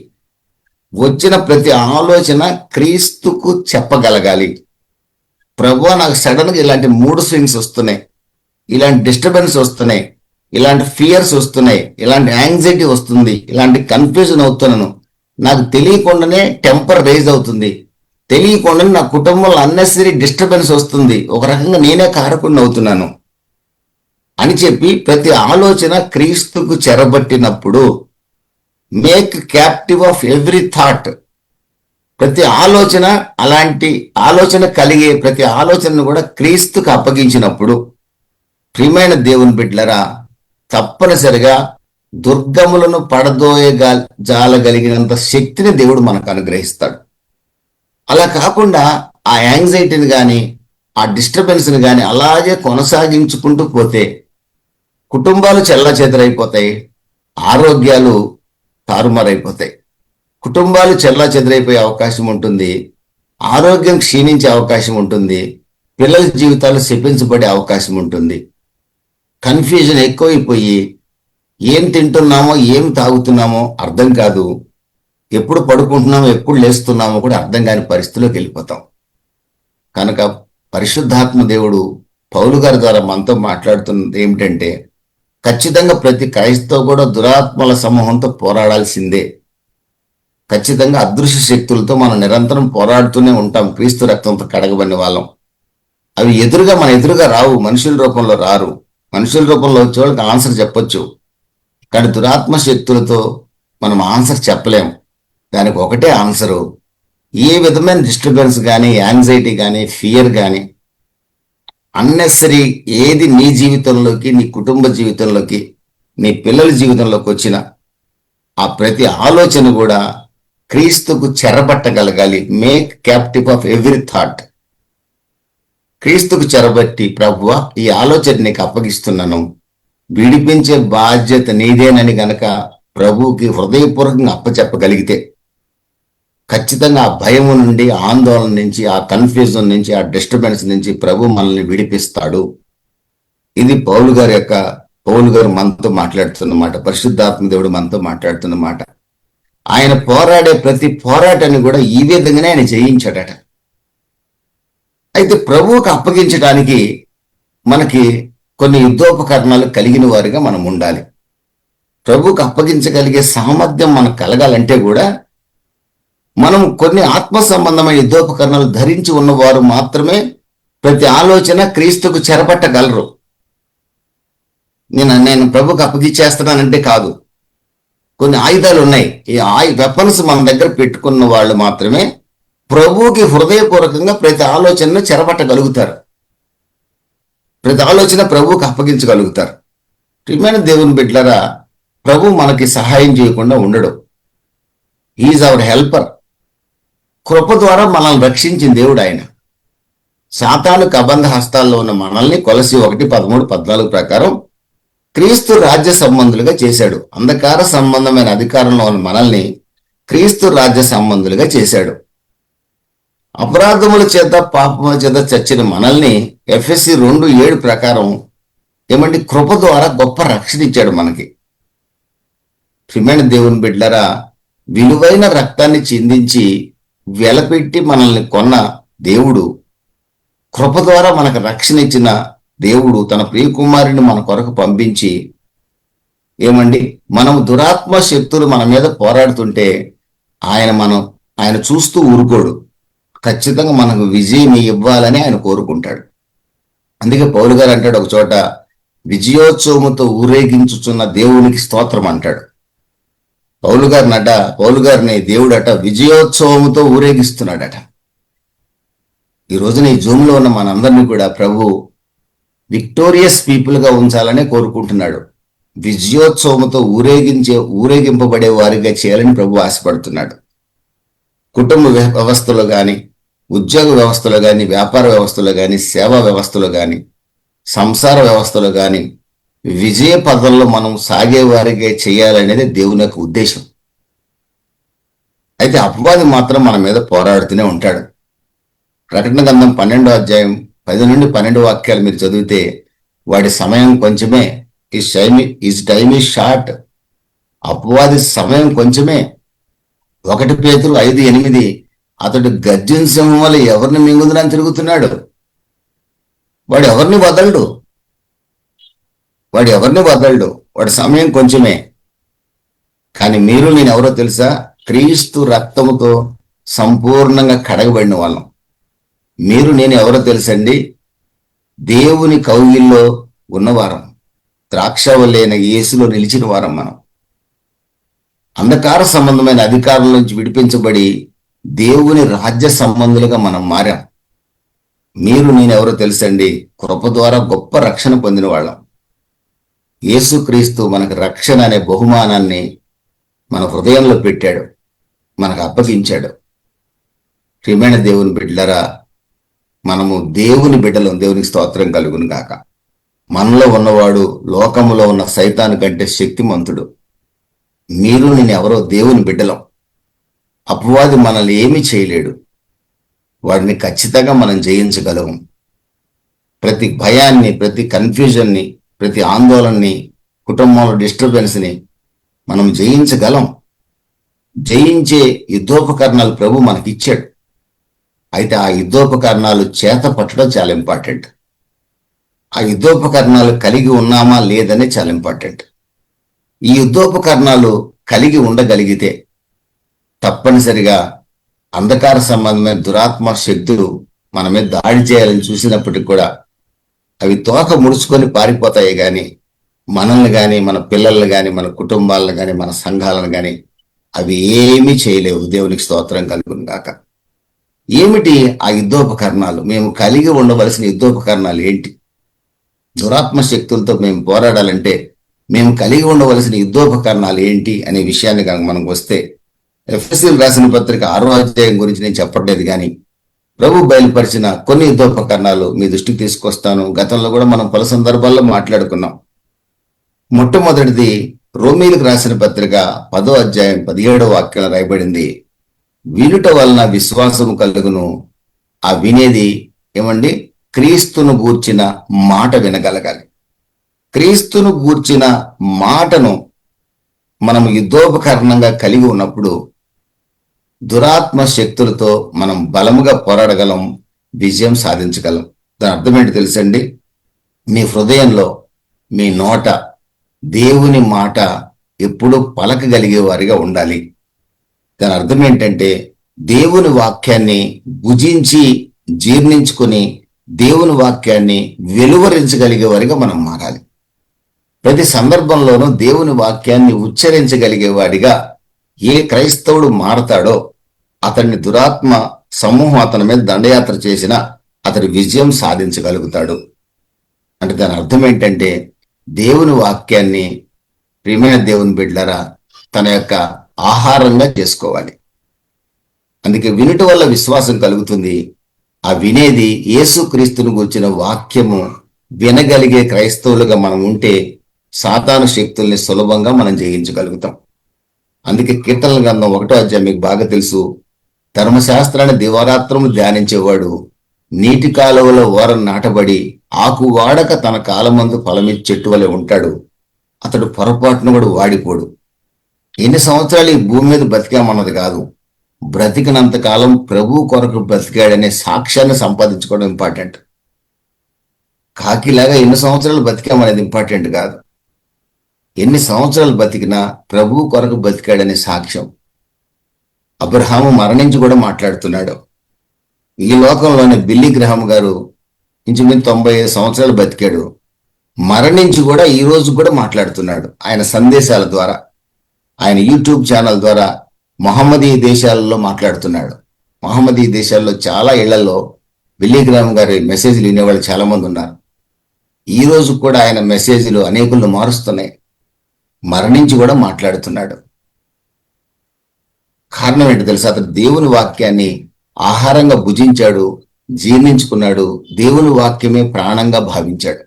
వచ్చిన ప్రతి ఆలోచన క్రీస్తుకు చెప్పగలగాలి. ప్రభువా, నాకు సడన్ గా ఇలాంటి మూడ్ స్వింగ్స్ వస్తున్నాయి, ఇలాంటి డిస్టర్బెన్స్ వస్తున్నాయి, ఇలాంటి ఫియర్స్ వస్తున్నాయి, ఇలాంటి యాంగ్జైటీ వస్తుంది, ఇలాంటి కన్ఫ్యూజన్ అవుతున్నాను, నాకు తెలియకుండానే టెంపర్ రైజ్ అవుతుంది, తెలియకుండానే నా కుటుంబంలో అన్నెసరీ డిస్టర్బెన్స్ వస్తుంది, ఒక రకంగా నేనే కారకుండా అవుతున్నాను అని చెప్పి ప్రతి ఆలోచన క్రీస్తుకు చెరబట్టినప్పుడు, make captive of every thought, ప్రతి ఆలోచన, అలాంటి ఆలోచన కలిగే ప్రతి ఆలోచనను కూడా క్రీస్తుకు అప్పగించినప్పుడు, ప్రియమైన దేవుని బిడ్డలరా, తప్పనిసరిగా దుర్గములను జాలగలిగినంత శక్తిని దేవుడు మనకు అనుగ్రహిస్తాడు. అలా కాకుండా ఆ యాంగ్జైటీని కానీ, ఆ డిస్టర్బెన్స్ని కానీ అలాగే కొనసాగించుకుంటూ పోతే కుటుంబాలు చెల్లాచెదరైపోతాయి, ఆరోగ్యాలు తారుమారైపోతాయి. కుటుంబాలు చెల్లాచెదరైపోయే అవకాశం ఉంటుంది, ఆరోగ్యం క్షీణించే అవకాశం ఉంటుంది, పిల్లల జీవితాలు శపించబడే అవకాశం ఉంటుంది. కన్ఫ్యూజన్ ఎక్కువైపోయి ఏం తింటున్నామో ఏం తాగుతున్నామో అర్థం కాదు, ఎప్పుడు పడుకుంటున్నామో ఎప్పుడు లేస్తున్నామో కూడా అర్థం కాని పరిస్థితిలోకి వెళ్ళిపోతాం. కనుక పరిశుద్ధాత్మ దేవుడు పౌలు గారి ద్వారా మనతో మాట్లాడుతున్నది ఏమిటంటే, ఖచ్చితంగా ప్రతి క్రైస్తవ కూడా దురాత్మల సమూహంతో పోరాడాల్సిందే. ఖచ్చితంగా అదృశ్య శక్తులతో మనం నిరంతరం పోరాడుతూనే ఉంటాం, క్రీస్తు రక్తంతో కడగబడిన వాళ్ళం. అవి మన ఎదురుగా రావు, మనుషుల రూపంలో రారు. మనుషుల రూపంలో వచ్చే వాళ్ళకి ఆన్సర్ చెప్పొచ్చు, కానీ దురాత్మ శక్తులతో మనం ఆన్సర్ చెప్పలేం. దానికి ఒకటే ఆన్సరు, ఏ విధమైన డిస్టర్బెన్స్ కానీ, యాంగ్జైటీ కానీ, ఫియర్ కానీ, అన్నెసరీ ఏది నీ జీవితంలోకి, నీ కుటుంబ జీవితంలోకి, నీ పిల్లల జీవితంలోకి వచ్చిన ఆ ప్రతి ఆలోచన కూడా క్రీస్తుకు చెరబట్టగలగాలి. Make captive of every thought. క్రీస్తుకు చెరబట్టి, ప్రభువా, ఈ ఆలోచన నీకు అప్పగిస్తున్నాను, విడిపించే బాధ్యత నీదేనని గనక ప్రభువుకి హృదయపూర్వకంగా అప్పచెప్పగలిగితే ఖచ్చితంగా ఆ భయం నుండి, ఆందోళన నుంచి, ఆ కన్ఫ్యూజన్ నుంచి, ఆ డిస్టర్బెన్స్ నుంచి ప్రభు మనల్ని విడిపిస్తాడు. ఇది పౌలు గారు మనతో మాట్లాడుతున్నమాట, పరిశుద్ధాత్మ దేవుడు మనతో మాట్లాడుతున్నమాట. ఆయన పోరాడే ప్రతి పోరాటాన్ని కూడా ఈ విధంగానే ఆయన జయించాడట. అయితే ప్రభువుకు అప్పగించడానికి మనకి కొన్ని యుద్ధోపకరణాలు కలిగిన వారిగా మనం ఉండాలి. ప్రభువుకు అప్పగించగలిగే సామర్థ్యం మనకు కలగాలంటే కూడా మనం కొన్ని ఆత్మ సంబంధమైన యుద్ధోపకరణాలు ధరించి ఉన్నవారు మాత్రమే ప్రతి ఆలోచన క్రీస్తుకు చెరపట్టగలరు. నేను ప్రభుకు అప్పగిచ్చేస్తున్నానంటే కాదు, కొన్ని ఆయుధాలు ఉన్నాయి. ఈ వెపన్స్ మన దగ్గర పెట్టుకున్న వాళ్ళు మాత్రమే ప్రభువుకి హృదయపూర్వకంగా ప్రతి ఆలోచనను చెరపట్టగలుగుతారు, ప్రతి ఆలోచన ప్రభువుకి అప్పగించగలుగుతారు. ప్రియమైన దేవుని బిడ్డలారా, ప్రభు మనకి సహాయం చేయకుండా ఉండడు. He is our helper. కృప ద్వారా మనల్ని రక్షించిన దేవుడు ఆయన. సాతాను కబంధ హస్తాల్లో ఉన్న మనల్ని కొలసి 1:13-14 ప్రకారం క్రీస్తు రాజ్య సంబంధులుగా చేశాడు. అంధకార సంబంధమైన అధికారంలో ఉన్న మనల్ని క్రీస్తు రాజ్య సంబంధులుగా చేశాడు. అపరాధముల చేత పాపముల చేత చచ్చిన మనల్ని ఎఫ్ఎస్సి 2:7 ప్రకారం ఏమంటే కృప ద్వారా గొప్ప రక్షణ ఇచ్చాడు మనకి. ప్రియమైన దేవుని బిడ్డలారా, విలువైన రక్తాన్ని చిందించి వెలపెట్టి మనల్ని కొన్న దేవుడు, కృప ద్వారా మనకు రక్షణ ఇచ్చిన దేవుడు తన ప్రియకుమారుని మన కొరకు పంపించి ఏమండి మనం దురాత్మ శక్తులు మన మీద పోరాడుతుంటే ఆయన చూస్తూ ఊరుకోడు. ఖచ్చితంగా మనకు విజయం ఇవ్వాలని ఆయన కోరుకుంటాడు. అందుకే పౌలు గారు అంటాడు ఒక చోట, విజయోత్సవముతో ఊరేగించుచున్న దేవునికి స్తోత్రం అంటాడు. పౌలు గారిని దేవుడట విజయోత్సవముతో ఊరేగిస్తున్నాడట. ఈ రోజున ఈ జూమ్లో ఉన్న మనందరినీ కూడా ప్రభు విక్టోరియస్ పీపుల్ గా ఉంచాలని కోరుకుంటున్నాడు. విజయోత్సవముతో ఊరేగింపబడే వారిగా చేయాలని ప్రభు ఆశపడుతున్నాడు. కుటుంబ వ్యవస్థలో కానీ, ఉద్యోగ వ్యవస్థలో కానీ, వ్యాపార వ్యవస్థలో కానీ, సేవా వ్యవస్థలో కానీ, సంసార వ్యవస్థలో కానీ విజయ పదంలో మనం సాగేవారిగా చేయాలనేది దేవుని యొక్క ఉద్దేశం. అయితే అపవాది మాత్రం మన మీద పోరాడుతూనే ఉంటాడు. ప్రకటన గ్రంథం 12వ అధ్యాయం 10 నుండి 12 వాక్యాలు మీరు చదివితే, వాడి సమయం కొంచెమే, ఈజ్ టైమ్ ఈజ్ షార్ట్. అపవాది సమయం కొంచెమే. 1 పేతురు 5:8, అతడు గర్జన సింహం వల్ల ఎవరిని మింగుదునని తిరుగుతున్నాడు. వాడు ఎవరిని వదలడు. వాడి సమయం కొంచెమే. కానీ మీరు నేను ఎవరో తెలుసా? క్రీస్తు రక్తముతో సంపూర్ణంగా కడగబడిన వాళ్ళం. మీరు నేను ఎవరో తెలుసండి? దేవుని కౌగిల్లో ఉన్నవారం, ద్రాక్షవల్లైన యేసులో నిలిచిన వారం మనం. అంధకార సంబంధమైన అధికారుల నుంచి విడిపించబడి దేవుని రాజ్య సంబంధులుగా మనం మారాం. మీరు నేనెవరో తెలుసండి? కృప ద్వారా గొప్ప రక్షణ పొందిన వాళ్ళం. యేసుక్రీస్తు మనకు రక్షణ అనే బహుమానాన్ని మన హృదయంలో పెట్టాడు, మనకు అప్పగించాడు. ప్రియమైన దేవుని బిడ్డలారా, మనము దేవుని బిడ్డలం. దేవునికి స్తోత్రం కలుగును గాక. మనలో ఉన్నవాడు లోకములో ఉన్న సైతాను కంటే శక్తిమంతుడు. మీరు నేను ఎవరో దేవుని బిడ్డలం. అపవాది మనల్ని ఏమీ చేయలేడు. వాడిని ఖచ్చితంగా మనం జయించగలము. ప్రతి భయాన్ని, ప్రతి కన్ఫ్యూజన్ని, ప్రతి ఆందోళనని, కుటుంబంలో డిస్టర్బెన్స్ని మనం జయించగలం. జయించే యుద్ధోపకరణాలు ప్రభు మనకిచ్చాడు. అయితే ఆ యుద్ధోపకరణాలు చేత పట్టడం చాలా ఇంపార్టెంట్. ఆ యుద్ధోపకరణాలు కలిగి ఉన్నామా లేదని చాలా ఇంపార్టెంట్. ఈ యుద్ధోపకరణాలు కలిగి ఉండగలిగితే తప్పనిసరిగా అంధకార సంబంధమైన దురాత్మ శక్తులు మన మీద దాడి చేయాలని చూసినప్పటికీ కూడా అవి తోక ముడుచుకొని పారిపోతాయి. కానీ మనల్ని కానీ, మన పిల్లల్ని కానీ, మన కుటుంబాలను కానీ, మన సంఘాలను కానీ అవి ఏమీ చేయలేవు. దేవునికి స్తోత్రం కలుగును గాక. ఏమిటి ఆ యుద్ధోపకరణాలు? మేము కలిగి ఉండవలసిన యుద్ధోపకరణాలు ఏంటి? దురాత్మ శక్తులతో మేము పోరాడాలంటే మేము కలిగి ఉండవలసిన యుద్ధోపకరణాలు ఏంటి అనే విషయాన్ని కనుక మనం వస్తే, ఎఫెసీయులకు రాసిన పత్రిక 6వ అధ్యాయం గురించి నేను చెప్పట్లేదు, కానీ ప్రభు బయలుపరిచిన కొన్ని యుద్ధోపకరణాలు మీ దృష్టికి తీసుకొస్తాను. గతంలో కూడా మనం పలు సందర్భాల్లో మాట్లాడుకున్నాం. మొట్టమొదటిది రోమీయులకు రాసిన పత్రిక 10వ అధ్యాయం 17వ వాక్యం రాయబడింది, వినుట వలన విశ్వాసము కలుగును. ఆ వినేది ఏమండి? క్రీస్తును గూర్చిన మాట వినగలగాలి. క్రీస్తును గూర్చిన మాటను మనం యుద్ధోపకరణంగా కలిగి ఉన్నప్పుడు దురాత్మ శక్తులతో మనం బలముగా పోరాడగలం, విజయం సాధించగలం. దాని అర్థం ఏంటి తెలుసండి? మీ హృదయంలో, మీ నోట దేవుని మాట ఎప్పుడూ పలకగలిగే వారిగా ఉండాలి. దాని అర్థం ఏంటంటే, దేవుని వాక్యాన్ని భుజించి జీర్ణించుకొని దేవుని వాక్యాన్ని వెలువరించగలిగే వారిగా మనం మారాలి. ప్రతి సందర్భంలోనూ దేవుని వాక్యాన్ని ఉచ్చరించగలిగేవాడిగా ఏ క్రైస్తవుడు మారతాడో అతన్ని దురాత్మ సమూహం అతని మీద దండయాత్ర చేసినా అతడు విజయం సాధించగలుగుతాడు. అంటే దాని అర్థం ఏంటంటే, దేవుని వాక్యాన్ని ప్రియమైన దేవుని బిడ్డలారా తన యొక్క ఆహారంగా చేసుకోవాలి. అందుకే వినుట వల్ల విశ్వాసం కలుగుతుంది. ఆ వినేది యేసుక్రీస్తును గురించిన వాక్యము వినగలిగే క్రైస్తవులుగా మనం ఉంటే సాతాను శక్తుల్ని సులభంగా మనం జయించగలుగుతాం. అందుకే కీర్తనల గ్రంథం 1వ అధ్యాయం మీకు బాగా తెలుసు, ధర్మశాస్త్రాన్ని దివారాత్రము ధ్యానించేవాడు నీటి కాలువలో ఓరం నాటబడి ఆకు వాడక తన కాలమందు ఫలమిచ్చే చెట్టు వలె ఉంటాడు. అతడు పొరపాటును కూడా వాడిపోడు. ఎన్ని సంవత్సరాలు ఈ భూమి మీద బతికామన్నది కాదు, బ్రతికినంత కాలం ప్రభు కొరకు బ్రతికాడనే సాక్ష్యాన్ని సంపాదించుకోవడం ఇంపార్టెంట్. కాకిలాగా ఎన్ని సంవత్సరాలు బతికామనేది ఇంపార్టెంట్ కాదు. ఎన్ని సంవత్సరాలు బతికినా ప్రభు కొరకు బతికాడనే సాక్ష్యం. అబ్రహాము మరణించి కూడా మాట్లాడుతున్నాడు. ఈ లోకంలోని బిల్లీ గ్రహాం గారు ఇంచుమించు 95 సంవత్సరాలు బతికాడు. మరణించి కూడా ఈ రోజు కూడా మాట్లాడుతున్నాడు. ఆయన సందేశాల ద్వారా, ఆయన యూట్యూబ్ ఛానల్ ద్వారా మొహమ్మదీ దేశాలలో మాట్లాడుతున్నాడు. మొహమ్మదీ దేశాల్లో చాలా ఇళ్లలో బిల్లీ గ్రహాం గారి మెసేజ్లు వినేవాళ్ళు చాలా మంది ఉన్నారు. ఈ రోజు కూడా ఆయన మెసేజ్లు అనేకులను మారుస్తున్నాయి. మరణించి కూడా మాట్లాడుతున్నాడు. కారణం ఏంటి తెలుసా? అతను దేవుని వాక్యాన్ని ఆహారంగా భుజించాడు, జీర్ణించుకున్నాడు. దేవుని వాక్యమే ప్రాణంగా భావించాడు.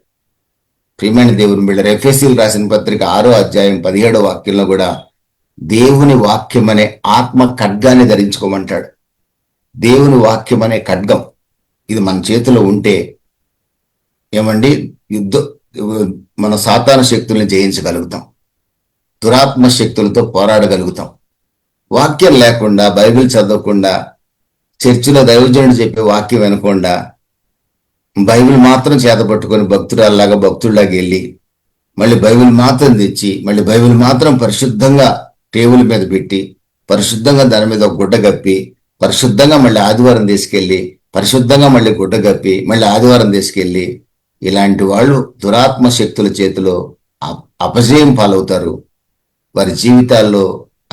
ప్రియమైన దేవుని బిడ్డలారా, ఎఫెసీయులకు రాసిన పత్రిక 6వ అధ్యాయం 17వ వాక్యంలో కూడా దేవుని వాక్యం అనే ఆత్మ ఖడ్గాన్ని ధరించుకోమంటాడు. దేవుని వాక్యం అనే ఖడ్గం ఇది మన చేతిలో ఉంటే ఏమండి, మన సాతాను శక్తుల్ని జయించగలుగుతాం, దురాత్మ శక్తులతో పోరాడగలుగుతాం. వాక్యం లేకుండా, బైబిల్ చదవకుండా, చర్చిలో దైవజనుడు చెప్పే వాక్యం వినకుండా, బైబిల్ మాత్రం చేతపట్టుకొని భక్తుల్లాగా వెళ్ళి మళ్ళీ బైబిల్ మాత్రం తెచ్చి మళ్ళీ బైబిల్ మాత్రం పరిశుద్ధంగా టేబుల్ మీద పెట్టి పరిశుద్ధంగా దాని మీద ఒక గుడ్డ కప్పి పరిశుద్ధంగా మళ్ళీ ఆదివారం తీసుకెళ్ళి పరిశుద్ధంగా మళ్ళీ గుడ్డ కప్పి మళ్ళీ ఆదివారం తీసుకెళ్ళి, ఇలాంటి వాళ్ళు దురాత్మ శక్తుల చేతిలో అపజయం పాలవుతారు. వారి జీవితాల్లో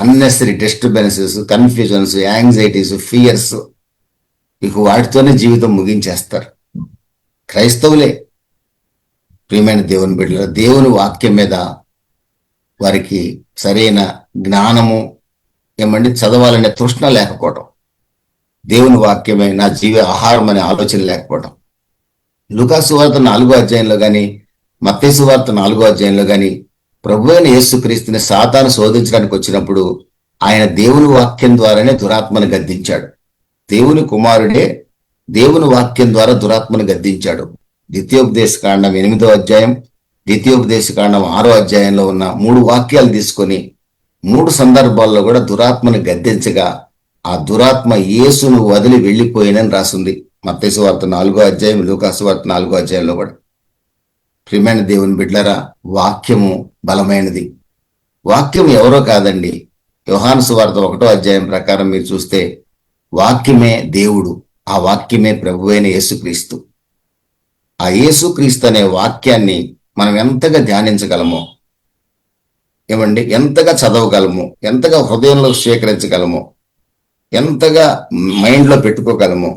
unnecessary disturbances, confusions, anxieties, fears, ఇక వాటితోనే జీవితం ముగించేస్తారు. క్రైస్తవులే. ప్రియమైన దేవుని బిడ్డలు, దేవుని వాక్యం మీద వారికి సరైన జ్ఞానము చదవాలనే తృష్ణ లేకపోవడం, దేవుని వాక్యమే నా జీవ ఆహారం అనే ఆలోచన లేకపోవడం. లూకాసు వార్త 4వ అధ్యాయంలో కానీ మత్తయి సువార్త 4వ అధ్యాయంలో కానీ ప్రభు అయిన యేసుక్రీస్తుని సాతాను శోధించడానికి వచ్చినప్పుడు ఆయన దేవుని వాక్యం ద్వారానే దురాత్మను గద్దించాడు. దేవుని కుమారుడే దేవుని వాక్యం ద్వారా దురాత్మను గద్దించాడు. ద్వితీయోపదేశకాండం 8వ అధ్యాయం, ద్వితీయోపదేశకాండం 6వ అధ్యాయంలో ఉన్న 3 వాక్యాలు తీసుకొని 3 సందర్భాల్లో కూడా దురాత్మను గద్దించగా ఆ దురాత్మ యేసును వదిలి వెళ్ళిపోయినని రాసింది. మత్తయి సువార్త 4వ అధ్యాయం, లూకాసు వార్త 4వ అధ్యాయంలో కూడా. ప్రియమైన దేవుని బిడ్డలారా, వాక్యము బలమైనది. వాక్యం ఎవరో కాదండి. యోహాను సువార్త 1వ అధ్యాయం ప్రకారం మీరు చూస్తే వాక్యమే దేవుడు, ఆ వాక్యమే ప్రభు అయిన యేసుక్రీస్తు. ఆ యేసుక్రీస్తు అనే వాక్యాన్ని మనం ఎంతగా ధ్యానించగలమో, ఎంతగా చదవగలము, ఎంతగా హృదయంలో స్వీకరించగలమో, ఎంతగా మైండ్లో పెట్టుకోగలమో,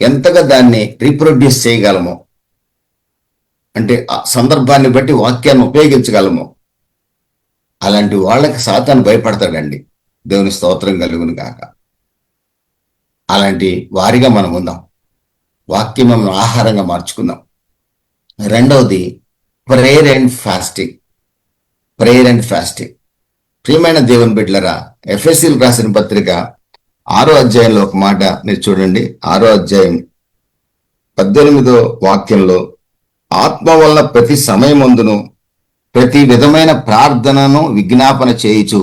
ఎంతగా దాన్ని రీప్రొడ్యూస్ చేయగలమో, అంటే ఆ సందర్భాన్ని బట్టి వాక్యాన్ని ఉపయోగించగలము, అలాంటి వాళ్ళకి సాతాను భయపడతాడండి. దేవుని స్తోత్రం కలుగును గాక. అలాంటి వారిగా మనం ఉందాం. వాక్యం మనం ఆహారంగా మార్చుకుందాం. రెండవది prayer and fasting. Prayer and fasting. ప్రియమైన దేవుని బిడ్డలారా, ఎఫెసీయులకు రాసిన పత్రిక 6వ అధ్యాయంలో ఒక మాట మీరు చూడండి. 6వ అధ్యాయం 18వ వాక్యంలో ఆత్మ వలన ప్రతి సమయమందును ప్రతి విధమైన ప్రార్థనను విజ్ఞాపన చేయుచు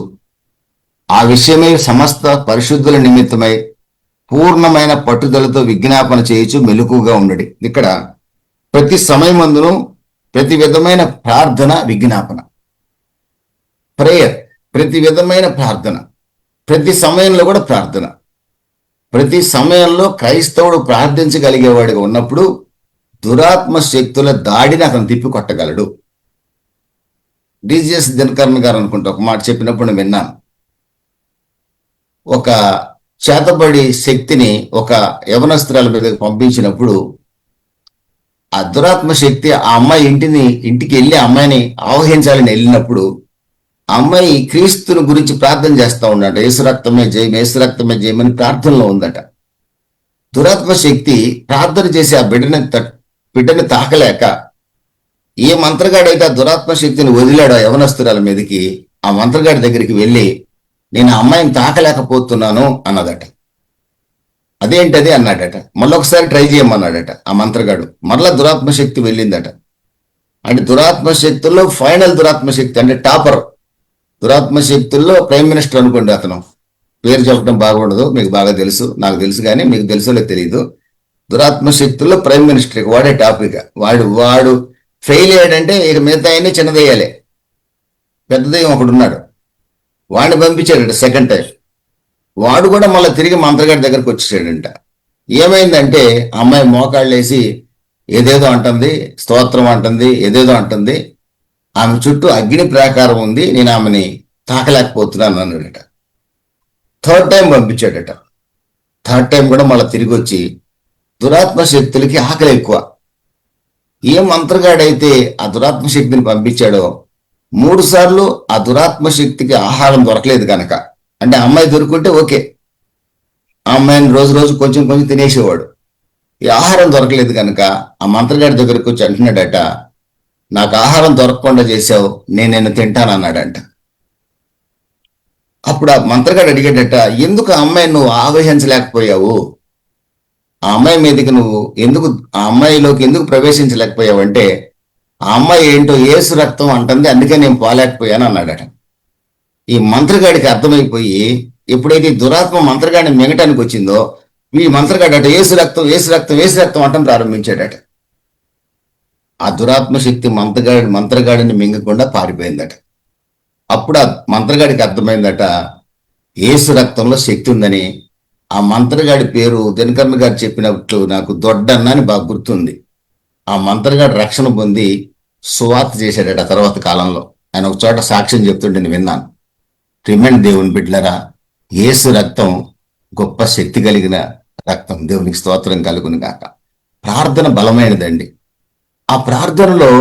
ఆ విషయమై సమస్త పరిశుద్ధుల నిమిత్తమై పూర్ణమైన పట్టుదలతో విజ్ఞాపన చేయుచు మెలకుగా ఉండడి. ఇక్కడ ప్రతి సమయమందును ప్రతి విధమైన ప్రార్థన, విజ్ఞాపన, ప్రేయర్, ప్రతి విధమైన ప్రార్థన, ప్రతి సమయంలో కూడా ప్రార్థన. ప్రతి సమయంలో క్రైస్తవుడు ప్రార్థించగలిగేవాడిగా ఉన్నప్పుడు దురాత్మ శక్తుల దాడిని అతను తిప్పి కొట్టగలడు. డిజిఎస్ దినకరన్ గారు అనుకుంటా ఒక మాట చెప్పినప్పుడు నేను విన్నాను. ఒక చేతబడి శక్తిని ఒక యవనస్త్రాల మీదకి పంపించినప్పుడు ఆ దురాత్మ శక్తి ఆ అమ్మాయి ఇంటికి వెళ్ళి ఆ అమ్మాయిని ఆవహించాలని వెళ్ళినప్పుడు ఆ అమ్మాయి క్రీస్తుని గురించి ప్రార్థన చేస్తా ఉన్నాడు. యేసు రక్తమే జయం, యేసు రక్తమే జయమని ప్రార్థనలో ఉందట. దురాత్మ శక్తి ప్రార్థన చేసి ఆ బిడ్డని తాకలేక ఏ మంత్రగాడైతే ఆ దురాత్మ శక్తిని వదిలాడో యవనస్తురాల మీదకి, ఆ మంత్రగాడి దగ్గరికి వెళ్ళి నేను ఆ అమ్మాయిని తాకలేకపోతున్నాను అన్నదట. అదేంటది అన్నాడట. మళ్ళీ ఒకసారి ట్రై చేయమన్నాడట ఆ మంత్రగాడు. మరలా దురాత్మ శక్తి వెళ్ళిందట. అంటే దురాత్మ శక్తుల్లో ఫైనల్ దురాత్మ శక్తి అంటే టాపర్. దురాత్మ శక్తుల్లో ప్రైమ్ మినిస్టర్ అనుకోండి అతను. పేరు చెప్పడం బాగుండదు, మీకు బాగా తెలుసు, నాకు తెలుసు, కానీ మీకు తెలుసో తెలియదు. దురాత్మ శక్తుల్లో ప్రైమ్ మినిస్టర్ వాడే టాపిక్. వాడు వాడు ఫెయిల్ అయ్యాడంటే ఇక మిగతా అన్ని చిన్నదయ్యాలి. పెద్ద దయ్యం ఒకడు ఉన్నాడు, వాడిని పంపించాడట సెకండ్ టైం. వాడు కూడా మళ్ళీ తిరిగి మంత్రగాడి దగ్గరకు వచ్చేసాడంట. ఏమైందంటే అమ్మాయి మోకాళ్ళు వేసి ఏదేదో అంటుంది, స్తోత్రం అంటుంది, ఏదేదో అంటుంది. ఆమె చుట్టూ అగ్ని ప్రాకారం ఉంది, నేను ఆమెని తాకలేకపోతున్నాను అన్నాడట. థర్డ్ టైం పంపించాడట. థర్డ్ టైం కూడా మళ్ళీ తిరిగి వచ్చి దురాత్మ శక్తులకి ఆకలి ఎక్కువ. ఏ మంత్రగాడైతే ఆ దురాత్మ శక్తిని పంపించాడో 3 సార్లు ఆ దురాత్మ శక్తికి ఆహారం దొరకలేదు కనుక, అంటే అమ్మాయి దొరుకుంటే ఓకే, ఆ అమ్మాయిని రోజు రోజు కొంచెం కొంచెం తినేసేవాడు. ఈ ఆహారం దొరకలేదు కనుక ఆ మంత్రగాడి దగ్గరకు వచ్చి అంటున్నాడట, నాకు ఆహారం దొరకకుండా చేసావు, నేను నిన్ను తింటానన్నాడంట. అప్పుడు ఆ మంత్రగాడు అడిగాడట, ఎందుకు ఆ అమ్మాయిని నువ్వు ఆవహించలేకపోయావు, ఆ అమ్మాయి మీదకి నువ్వు ఎందుకు, ఆ అమ్మాయిలోకి ఎందుకు ప్రవేశించలేకపోయావు అంటే, ఆ అమ్మాయి ఏంటో యేసు రక్తం అంటుంది, అందుకే నేను పోలేకపోయాను అన్నాడట. ఈ మంత్రగాడికి అర్థమైపోయి ఎప్పుడైతే దురాత్మ మంత్రగాడిని మింగటానికి వచ్చిందో, ఈ మంత్రగాడట యేసు రక్తం యేసు రక్తం యేసు రక్తం అంటం ప్రారంభించాడట. ఆ దురాత్మ శక్తి మంత్రగాడిని మింగకుండా పారిపోయిందట. అప్పుడు ఆ మంత్రగాడికి అర్థమైందట, యేసు రక్తంలో శక్తి ఉందని. ఆ మంత్రగాడి పేరు దినకర్ణ గారు చెప్పినట్లు నాకు దొడ్డన్న అని బాగా గుర్తుంది. ఆ మంత్రగాడు రక్షణ పొంది సువార్త చేశాడట తర్వాత కాలంలో. ఆయన ఒక చోట సాక్ష్యం చెప్తుంటే నేను విన్నాను. ప్రియమైన దేవుని బిడ్డలరా, యేసు రక్తం గొప్ప శక్తి కలిగిన రక్తం. దేవునికి స్తోత్రం కలుగును గాక. ప్రార్థన బలమైనదండి. ఆ ప్రార్థనలో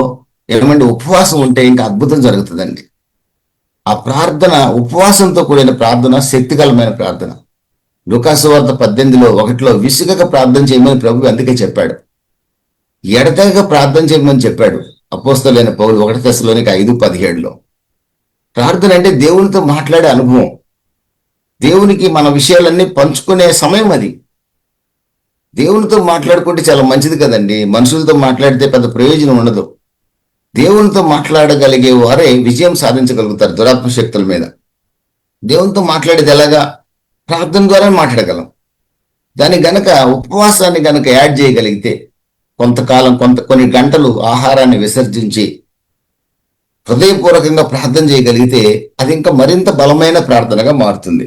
ఏమంటే ఉపవాసం ఉంటే ఇంకా అద్భుతం జరుగుతుందండి. ఆ ప్రార్థన ఉపవాసంతో కూడిన ప్రార్థన శక్తికరమైన ప్రార్థన. లూకాసు వార్త 18:1 విసుగక ప్రార్థన చేయమని ప్రభు అందుకే చెప్పాడు. ఎడతెగక ప్రార్థన చేయమని చెప్పాడు అపోస్తలుడైన పౌలు 1 తెస్సలోనిక 5:17. ప్రార్థన అంటే దేవునితో మాట్లాడే అనుభవం, దేవునికి మన విషయాలన్నీ పంచుకునే సమయం అది. దేవునితో మాట్లాడుకుంటే చాలా మంచిది కదండి. మనుషులతో మాట్లాడితే పెద్ద ప్రయోజనం ఉండదు. దేవునితో మాట్లాడగలిగే వారే విజయం సాధించగలుగుతారు దురాత్మ శక్తుల మీద. దేవునితో మాట్లాడేది ఎలాగా? ప్రార్థన ద్వారా మాట్లాడగలం. దాని గనక ఉపవాసాన్ని గనక యాడ్ చేయగలిగితే, కొంతకాలం కొన్ని గంటలు ఆహారాన్ని విసర్జించి హృదయపూర్వకంగా ప్రార్థన చేయగలిగితే అది ఇంకా మరింత బలమైన ప్రార్థనగా మారుతుంది.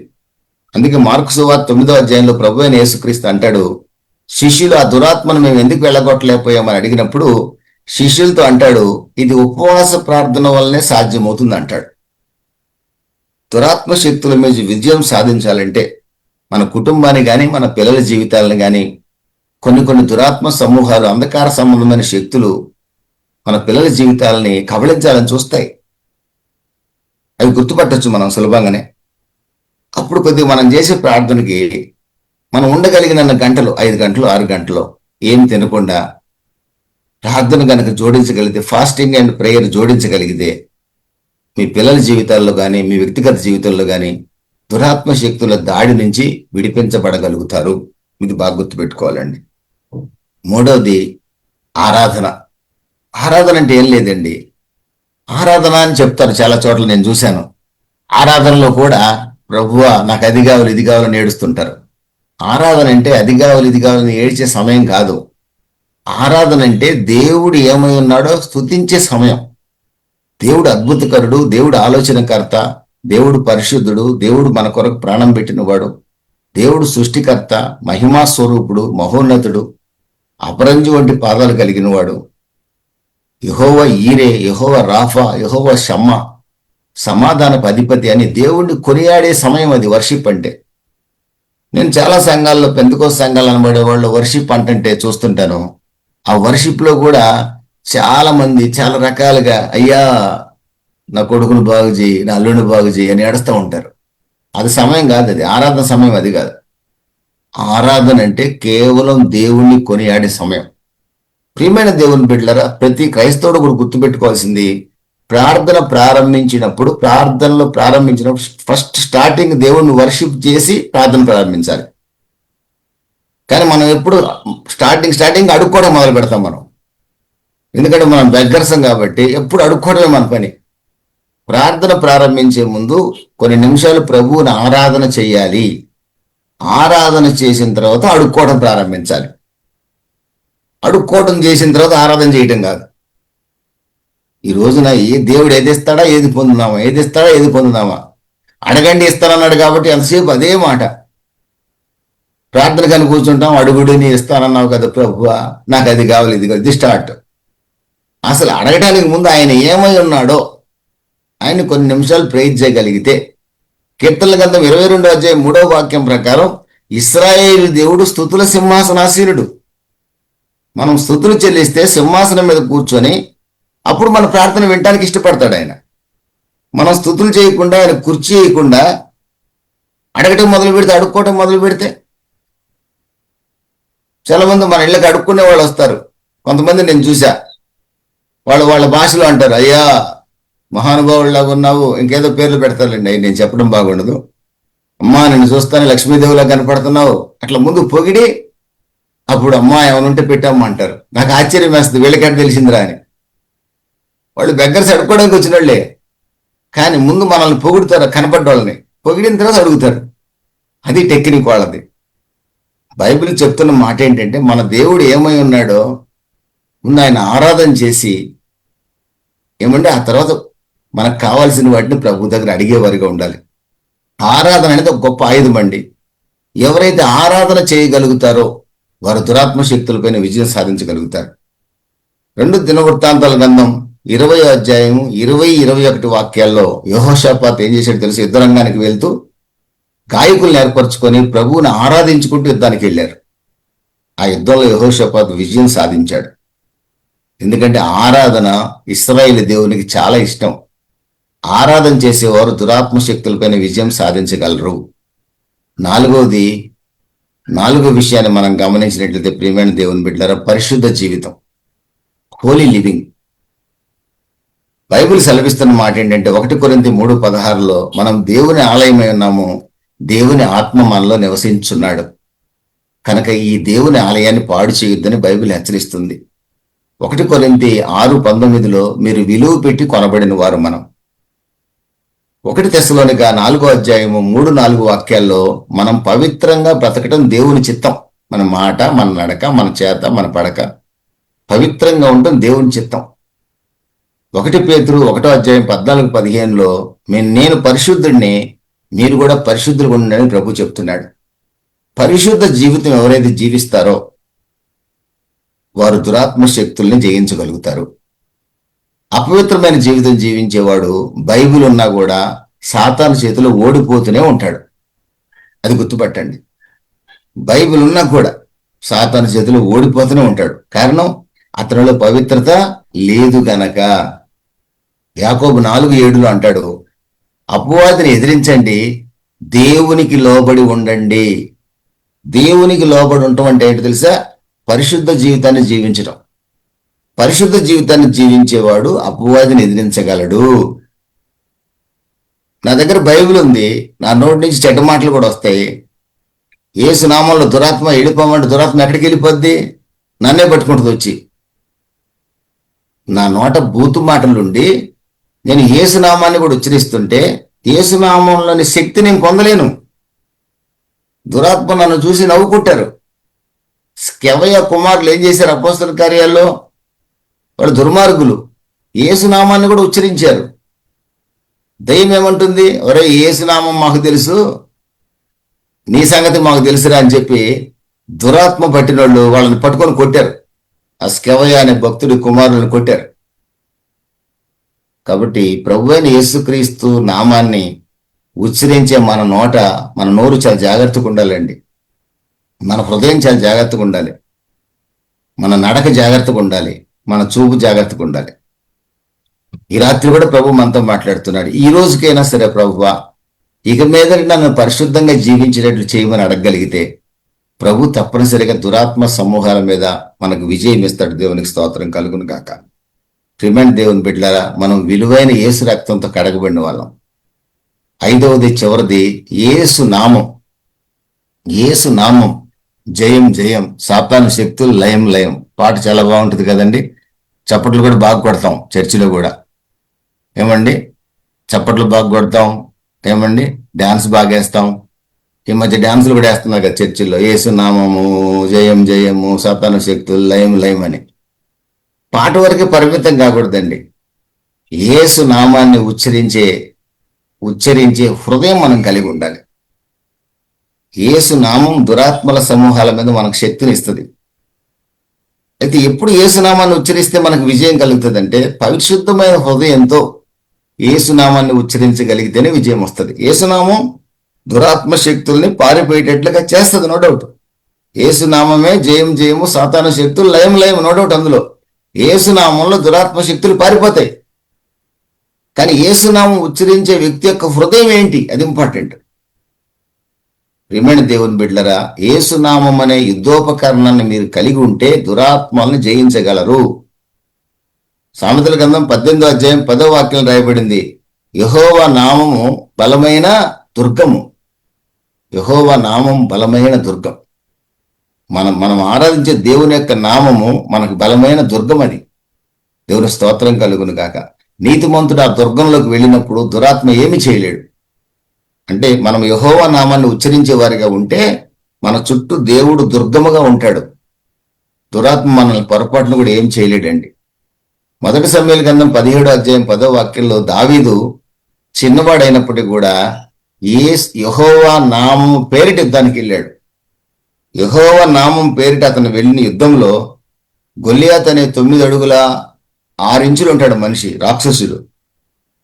అందుకే మార్కు సువార్త 9వ అధ్యాయంలో ప్రభు అయిన యేసుక్రీస్తు అంటాడు, శిష్యులు ఆ దురాత్మను మేము ఎందుకు వెళ్ళగొట్టలేకపోయామని అడిగినప్పుడు శిష్యులతో అంటాడు, ఇది ఉపవాస ప్రార్థన వల్లనే సాధ్యమవుతుంది అంటాడు. దురాత్మ శక్తుల మీద విజయం సాధించాలంటే మన కుటుంబాన్ని కానీ మన పిల్లల జీవితాలను కానీ కొన్ని దురాత్మ సమూహాలు, అంధకార సంబంధమైన శక్తులు మన పిల్లల జీవితాలని కబళించాలని చూస్తాయి. అవి గుర్తుపట్టొచ్చు మనం సులభంగానే. అప్పుడు కొద్దిగా మనం చేసే ప్రార్థనకి మనం ఉండగలిగిన గంటలు, 5 గంటలు 6 గంటలు ఏం తినకుండా ప్రార్థన కనుక జోడించగలిగితే, ఫాస్టింగ్ అండ్ ప్రేయర్ జోడించగలిగితే మీ పిల్లల జీవితాల్లో కానీ మీ వ్యక్తిగత జీవితంలో కానీ దురాత్మ శక్తుల దాడి నుంచి విడిపించబడగలుగుతారు. ఇది బాగా గుర్తుపెట్టుకోవాలండి. 3వది ఆరాధన. ఆరాధన అంటే ఏం లేదండి, ఆరాధన అని చెప్తారు చాలా చోట్ల, నేను చూశాను. ఆరాధనలో కూడా ప్రభువా నాకు అది కావాలి ఇది కావాలని ఏడుస్తుంటారు. ఆరాధన అంటే అది కావాలి ఇది కావాలని ఏడ్చే సమయం కాదు. ఆరాధన అంటే దేవుడు ఏమై ఉన్నాడో స్తుతించే సమయం. దేవుడు అద్భుతకరుడు, దేవుడు ఆలోచనకర్త, దేవుడు పరిశుద్ధుడు, దేవుడు మన కొరకు ప్రాణం పెట్టినవాడు, దేవుడు సృష్టికర్త, మహిమా స్వరూపుడు, మహోన్నతుడు, అపరంజి వంటి పాదాలు కలిగిన వాడు, యెహోవా ఈరే, యెహోవా రాఫా, యెహోవా షమ్మా, సమాధానపు అధిపతి అని దేవుణ్ణి కొనియాడే సమయం అది వర్షిప్ అంటే. నేను చాలా సంఘాల్లో, పెంతెకోస్తు సంఘాలు అనబడే వాళ్ళు వర్షిప్ అంటే చూస్తుంటాను. ఆ వర్షిప్ లో కూడా చాలా మంది చాలా రకాలుగా, అయ్యా నా కొడుకును బాగు చేయి, నా అల్లుడిని బాగు చేయి అని ఏడుస్తూ ఉంటారు. అది సమయం కాదు, అది ఆరాధన సమయం అది కాదు. ఆరాధన అంటే కేవలం దేవుణ్ణి కొనియాడే సమయం. ప్రియమైన దేవుని బిడ్డలారా, ప్రతి క్రైస్తవుడు కూడా గుర్తుపెట్టుకోవాల్సింది, ప్రార్థనలో ప్రారంభించినప్పుడు ఫస్ట్ స్టార్టింగ్ దేవుణ్ణి వర్షిప్ చేసి ప్రార్థన ప్రారంభించాలి. కానీ మనం ఎప్పుడు స్టార్టింగ్ అడుక్కోవడం మొదలు పెడతాం మనం. ఎందుకంటే మనం బెగ్గర్సం కాబట్టి ఎప్పుడు అడుక్కోవడమే మన పని. ప్రార్థన ప్రారంభించే ముందు కొన్ని నిమిషాలు ప్రభువుని ఆరాధన చేయాలి. ఆరాధన చేసిన తర్వాత అడుక్కోవడం ప్రారంభించాలి. అడుక్కోవడం చేసిన తర్వాత ఆరాధన చేయటం కాదు. ఈ రోజున దేవుడు ఏది ఇస్తాడా ఏది పొందుదామా, ఏది ఇస్తాడా ఏది పొందుదామా, అడగండి ఇస్తానన్నాడు కాబట్టి ఎంతసేపు అదే మాట. ప్రార్థన కానీ కూర్చుంటాం, అడుగుడు నీ ఇస్తానన్నావు కదా ప్రభువా, నాకు అది కావాలి, ఇది స్టార్ట్. అసలు అడగడానికి ముందు ఆయన ఏమై ఉన్నాడో ఆయన కొన్ని నిమిషాలు ప్రేయర్ చేయగలిగితే, కీర్తనల గ్రంథం 22:3 ప్రకారం ఇశ్రాయేలు దేవుడు స్తుతుల సింహాసనాసీనుడు. మనం స్తుతులు చెల్లిస్తే సింహాసనం మీద కూర్చొని అప్పుడు మన ప్రార్థన వినటానికి ఇష్టపడతాడు ఆయన. మనం స్తుతులు చేయకుండా, ఆయన కుర్చీ చేయకుండా అడగటం మొదలు పెడితే, అడుక్కోవటం మొదలు పెడితే, చాలా మంది మన ఇళ్ళకి అడుక్కునే వాళ్ళు వస్తారు. కొంతమంది నేను చూసా, వాళ్ళ భాషలో అంటారు, అయ్యా మహానుభావుల్లాగా ఉన్నావు, ఇంకేదో పేర్లు పెడతారులేండి, అవి నేను చెప్పడం బాగుండదు. అమ్మా నేను చూస్తాను లక్ష్మీదేవిలా కనపడుతున్నావు, అట్లా ముందు పొగిడి అప్పుడు అమ్మా ఏమనుంటే పెట్టామ్మా అంటారు. నాకు ఆశ్చర్యం వేస్తుంది, వీళ్ళకెట తెలిసిందిరా అని. వాళ్ళు బెగ్గర్స్ అడుక్కోవడానికి వచ్చిన వాళ్ళే, కానీ ముందు మనల్ని పొగుడుతారు, కనపడ్డ వాళ్ళని పొగిడిన తర్వాత అడుగుతారు. అది టెక్నిక్ వాళ్ళది. బైబిల్ చెప్తున్న మాట ఏంటంటే, మన దేవుడు ఏమై ఉన్నాడో ముందు ఆయన ఆరాధన చేసి ఏమంటే ఆ తర్వాత మనకు కావాల్సిన వాటిని ప్రభు దగ్గర అడిగేవారిగా ఉండాలి. ఆరాధన అనేది ఒక గొప్ప ఆయుధం అండి. ఎవరైతే ఆరాధన చేయగలుగుతారో వారు దురాత్మ శక్తులపైన విజయం సాధించగలుగుతారు. 2 దినవృత్తాంతాల గ్రంథం 20-21 యెహోషాపాతు ఏం చేశాడు తెలుసు? యుద్ధరంగానికి వెళ్తూ గాయకుల్ని ఏర్పరచుకొని ప్రభువుని ఆరాధించుకుంటూ యుద్ధానికి వెళ్ళారు. ఆ యుద్ధంలో యెహోషాపాతు విజయం సాధించాడు. ఎందుకంటే ఆరాధన ఇశ్రాయేలు దేవునికి చాలా ఇష్టం. ఆరాధన చేసేవారు దురాత్మ శక్తులపైన విజయం సాధించగలరు. నాలుగో విషయాన్ని మనం గమనించినట్లయితే ప్రియమైన దేవుని బిడ్డలారా, పరిశుద్ధ జీవితం, హోలీ లివింగ్. బైబిల్ సెలవిస్తున్న మాట ఏంటంటే 1 కొరింథీ 3:16 మనం దేవుని ఆలయమై ఉన్నాము, దేవుని ఆత్మ మనలో నివసించున్నాడు, కనుక ఈ దేవుని ఆలయాన్ని పాడు చేయొద్దని బైబిల్ హెచ్చరిస్తుంది. 1 కొరింథీ 6:19 మీరు విలువ పెట్టి కొనబడిన వారు మనం. 1 తెస్సలోనిక 4:3-4 మనం పవిత్రంగా బ్రతకటం దేవుని చిత్తం. మన మాట, మన నడక, మన చేత, మన పడక పవిత్రంగా ఉండటం దేవుని చిత్తం. 1 పేతురు 1:14-15 నేను పరిశుద్ధుడిని, మీరు కూడా పరిశుద్ధులుగా ఉండండి ప్రభు చెప్తున్నాడు. పరిశుద్ధ జీవితం ఎవరైతే జీవిస్తారో వారు దురాత్మ శక్తుల్ని జయించగలుగుతారు. అపవిత్రమైన జీవితం జీవించేవాడు బైబిల్ ఉన్నా కూడా సాతాను చేతిలో ఓడిపోతూనే ఉంటాడు. అది గుర్తుపట్టండి. బైబిల్ ఉన్నా కూడా సాతాను చేతిలో ఓడిపోతూనే ఉంటాడు. కారణం అతనిలో పవిత్రత లేదు గనక. యాకోబు 4:7 అంటాడు, అపవాదిని ఎదిరించండి, దేవునికి లోబడి ఉండండి. దేవునికి లోబడి ఉండటం అంటే ఏంటి తెలుసా? పరిశుద్ధ జీవితాన్ని జీవించడం. పరిశుద్ధ జీవితాన్ని జీవించేవాడు అపవాదిని ఎదిరించగలడు. నా దగ్గర బైబిల్ ఉంది, నా నోటి నుంచి చెడ్డ మాటలు కూడా వస్తాయి. యేసు నామంలో దురాత్మ వెళ్ళిపోమంటే దురాత్మ ఎక్కడికి వెళ్ళిపోద్ది? నన్నే పట్టుకుంటుంది వచ్చి. నా నోట బూతు మాటలుండి నేను యేసు నామాన్ని కూడా ఉచ్చరిస్తుంటే యేసు నామంలోని శక్తి నేను పొందలేను. దురాత్మ నన్ను చూసి నవ్వుకుంటారు. స్కెవయ కుమారులు ఏం చేశారు? అపోస్తల కార్యాల్లో వాళ్ళు దుర్మార్గులు యేసునామాన్ని కూడా ఉచ్చరించారు. దయ్యం ఏమంటుంది? ఒరే యేసునామం మాకు తెలుసు, నీ సంగతి మాకు తెలుసురా అని చెప్పి దురాత్మ పట్టిన వాళ్ళు వాళ్ళని పట్టుకొని కొట్టారు. ఆ స్కెవయ అనే భక్తుడి కుమారులను కొట్టారు. కాబట్టి ప్రభువైన యేసుక్రీస్తు నామాన్ని ఉచ్చరించే మన నోరు చాలా జాగ్రత్తగా ఉండాలండి. మన హృదయం చాలా జాగ్రత్తగా ఉండాలి. మన నడక జాగ్రత్తగా ఉండాలి. మన చూపు జాగ్రత్తగా ఉండాలి. ఈ రాత్రి కూడా ప్రభు మనతో మాట్లాడుతున్నాడు. ఈ రోజుకైనా సరే ప్రభువా, ఇక మీద నన్ను పరిశుద్ధంగా జీవించేటట్లు చేయమని అడగగలిగితే ప్రభు తప్పనిసరిగా దురాత్మ సమూహాల మీద మనకు విజయం ఇస్తాడు. దేవునికి స్తోత్రం కలుగును గాక. ప్రియమైన దేవుని బిడ్డలారా, మనం విలువైన యేసు రక్తంతో కడగబడిన వాళ్ళం. 5వది చివరిది యేసు నామం. యేసు నామం జయం జయం, సాతాను శక్తులు లయం లయం. పాట చాలా బాగుంటుంది కదండి. చప్పట్లు కూడా బాగా కొడతాం చర్చిలో కూడా. ఏమండి? చప్పట్లు బాగా కొడతాం. ఏమండి? డాన్స్ బాగా వేస్తాం. ఈ మధ్య డాన్సులు కూడా వేస్తున్నారు కదా చర్చిల్లో. యేసు నామము జయం జయము, సాతాను శక్తులు లయం లయం అని. పాట వరకే పరిమితం కాకూడదండి. యేసు నామాన్ని ఉచ్చరించే హృదయం మనం కలిగి ఉండాలి. యేసు నామం దురాత్మల సమూహాల మీద మనకు శక్తిని ఇస్తుంది. అయితే ఎప్పుడు యేసునామాన్ని ఉచ్చరిస్తే మనకు విజయం కలుగుతుందంటే, పరిశుద్ధమైన హృదయంతో యేసునామాన్ని ఉచ్చరించగలిగితేనే విజయం వస్తుంది. యేసునామం దురాత్మ శక్తుల్ని పారిపోయేటట్లుగా చేస్తుంది, నో డౌట్. యేసునామమే జయం జయము, సాతాను శక్తులు లయం లయం, నో డౌట్. అందులో యేసునామంలో దురాత్మ శక్తులు పారిపోతాయి. కానీ యేసునామం ఉచ్చరించే వ్యక్తి యొక్క హృదయం ఏంటి, అది ఇంపార్టెంట్. ప్రియమైన దేవుని బిడ్డలారా, యేసునామం అనే యుద్ధోపకరణాన్ని మీరు కలిగి ఉంటే దురాత్మల్ని జయించగలరు. సామెతల గ్రంథం 18వ అధ్యాయం 10వ వాక్యం రాయబడింది, యెహోవా నామము బలమైన దుర్గము. యెహోవా నామం బలమైన దుర్గం. మనం ఆరాధించే దేవుని యొక్క నామము మనకు బలమైన దుర్గం. అది దేవుని స్తోత్రం కలుగును గాక. నీతిమంతుడు ఆ దుర్గంలోకి వెళ్ళినప్పుడు దురాత్మ ఏమి చేయలేడు. అంటే మనం యెహోవా నామాన్ని ఉచ్చరించే వారిగా ఉంటే మన చుట్టూ దేవుడు దుర్గముగా ఉంటాడు. దురాత్మ మనల్ని పొరపాటును కూడా ఏం చేయలేడండి. మొదటి సమూయేలు గ్రంథం 17వ అధ్యాయం 10వ వాక్యంలో దావీదు చిన్నవాడైనప్పటికీ కూడా యెహోవా నామం పేరిట యుద్ధానికి వెళ్ళాడు. యెహోవా నామం పేరిట అతను వెళ్ళిన యుద్ధంలో గొల్లియాత్ అనే 9 అడుగుల 6 ఇంచులు ఉంటాడు మనిషి, రాక్షసుడు.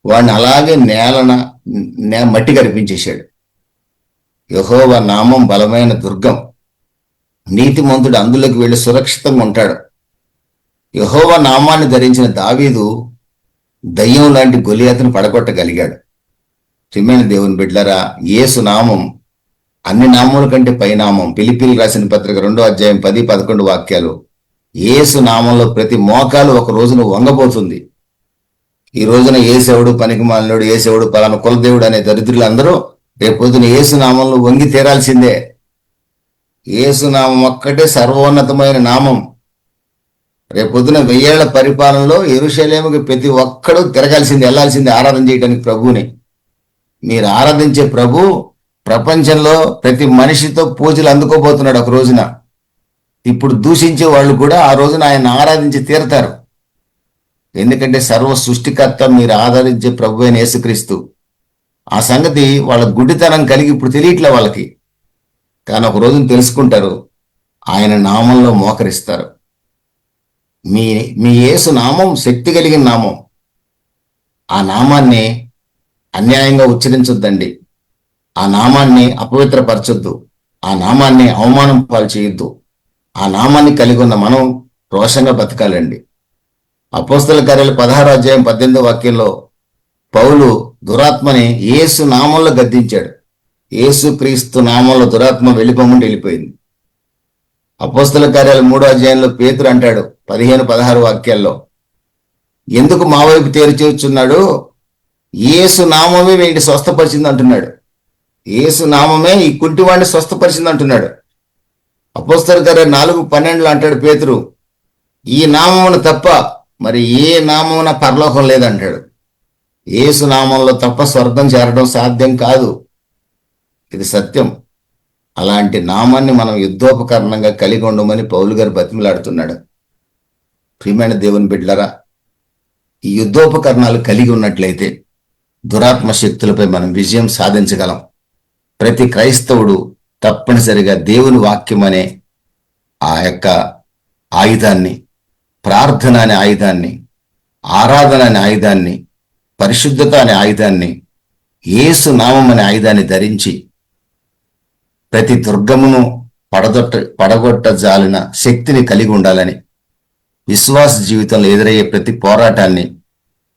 వాడిని అలాగే మట్టి కనిపించేశాడు. యెహోవా నామం బలమైన దుర్గం. నీతిమంతుడు అందులోకి వెళ్ళి సురక్షితంగా ఉంటాడు. యెహోవా నామాన్ని ధరించిన దావీదు దయ్యం లాంటి గొలియాతును పడగొట్టగలిగాడు. ప్రియమైన దేవుని బిడ్డలారా, యేసు నామం అన్ని నామముల కంటే పైనామం. ఫిలిప్పీయులు రాసిన పత్రిక 2వ అధ్యాయం 10-11 వాక్యాలు. యేసు నామంలో ప్రతి మోకాలు ఒక రోజున వంగబోతుంది. ఈ రోజున ఏసేవుడు పనికి మాలినోడు, ఏసేవుడు పలానా కులదేవుడు అనే దరిద్రులందరూ రేపొద్దున యేసునామంలో వంగి తీరాల్సిందే. యేసునామం ఒక్కటే సర్వోన్నతమైన నామం. రేపొద్దున 1000 ఏళ్ల పరిపాలనలో యెరూషలేముకి ప్రతి ఒక్కడు తిరగాల్సింది, వెళ్లాల్సింది ఆరాధన చేయడానికి ప్రభువుని. మీరు ఆరాధించే ప్రభు ప్రపంచంలో ప్రతి మనిషితో పూజలు అందుకోబోతున్నాడు ఒక రోజున. ఇప్పుడు దూషించే వాళ్ళు కూడా ఆ రోజున ఆయన ఆరాధించి తీరతారు. ఎందుకంటే సర్వ సృష్టికర్త మీరు ఆరాధించే ప్రభు అయిన యేసుక్రీస్తు. ఆ సంగతి వాళ్ళ గుడ్డితనం కలిగి ఇప్పుడు తెలియట్లే వాళ్ళకి. కానీ ఒక రోజున తెలుసుకుంటారు, ఆయన నామంలో మోకరిస్తారు. మీ యేసు నామం శక్తి కలిగిన నామం. ఆ నామాన్ని అన్యాయంగా ఉచ్చరించొద్దండి. ఆ నామాన్ని అపవిత్రపరచొద్దు. ఆ నామాన్ని అవమానం పాలు చేయొద్దు. ఆ నామాన్ని కలిగి ఉన్న మనం రోషంగా బతకాలండి. అపోస్తల కార్యాలు 16వ అధ్యాయం 18వ వాక్యంలో పౌలు దురాత్మని యేసు నామంలో గద్దించాడు. యేసు క్రీస్తు నామంలో దురాత్మ వెళ్ళిపోమంటే వెళ్ళిపోయింది. అపోస్తల కార్యాలు 3వ అధ్యాయంలో పేతురు అంటాడు 15-16 వాక్యాల్లో, ఎందుకు మా వైపు తేరిచేస్తున్నాడు, యేసు నామమే వీడిని స్వస్థపరిచింది అంటున్నాడు. యేసు నామమే ఈ కుంటివాడిని స్వస్థపరిచింది అంటున్నాడు. అపోస్తల కార్యాలు 4:12 అంటాడు పేతురు, ఈ నామమును తప్ప మరి ఏ నామమున పరలోకం లేదంటాడు. యేసు నామంలో తప్ప స్వర్గం చేరడం సాధ్యం కాదు. ఇది సత్యం. అలాంటి నామాన్ని మనం యుద్ధోపకరణంగా కలిగి ఉండమని పౌలు గారు బతిమిలాడుతున్నాడు. ప్రియమైన దేవుని బిడ్డలారా, ఈ యుద్ధోపకరణాలు కలిగి ఉన్నట్లయితే దురాత్మ శక్తులపై మనం విజయం సాధించగలం. ప్రతి క్రైస్తవుడు తప్పనిసరిగా దేవుని వాక్యం అనే ఆ యొక్క ఆయుధాన్ని, ప్రార్థన అనే ఆయుధాన్ని, ఆరాధన అనే ఆయుధాన్ని, పరిశుద్ధత అనే ఆయుధాన్ని, యేసు నామం అనే ఆయుధాన్ని ధరించి ప్రతి దుర్గమును పడగొట్టజాలిన శక్తిని కలిగి ఉండాలని, విశ్వాస జీవితంలో ఎదురయ్యే ప్రతి పోరాటాన్ని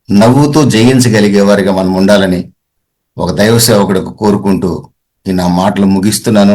నవ్వుతూ జయించగలిగేవారిగా మనం ఉండాలని ఒక దైవ సేవకుడికి కోరుకుంటూ ఈ నా మాటలు ముగిస్తున్నాను.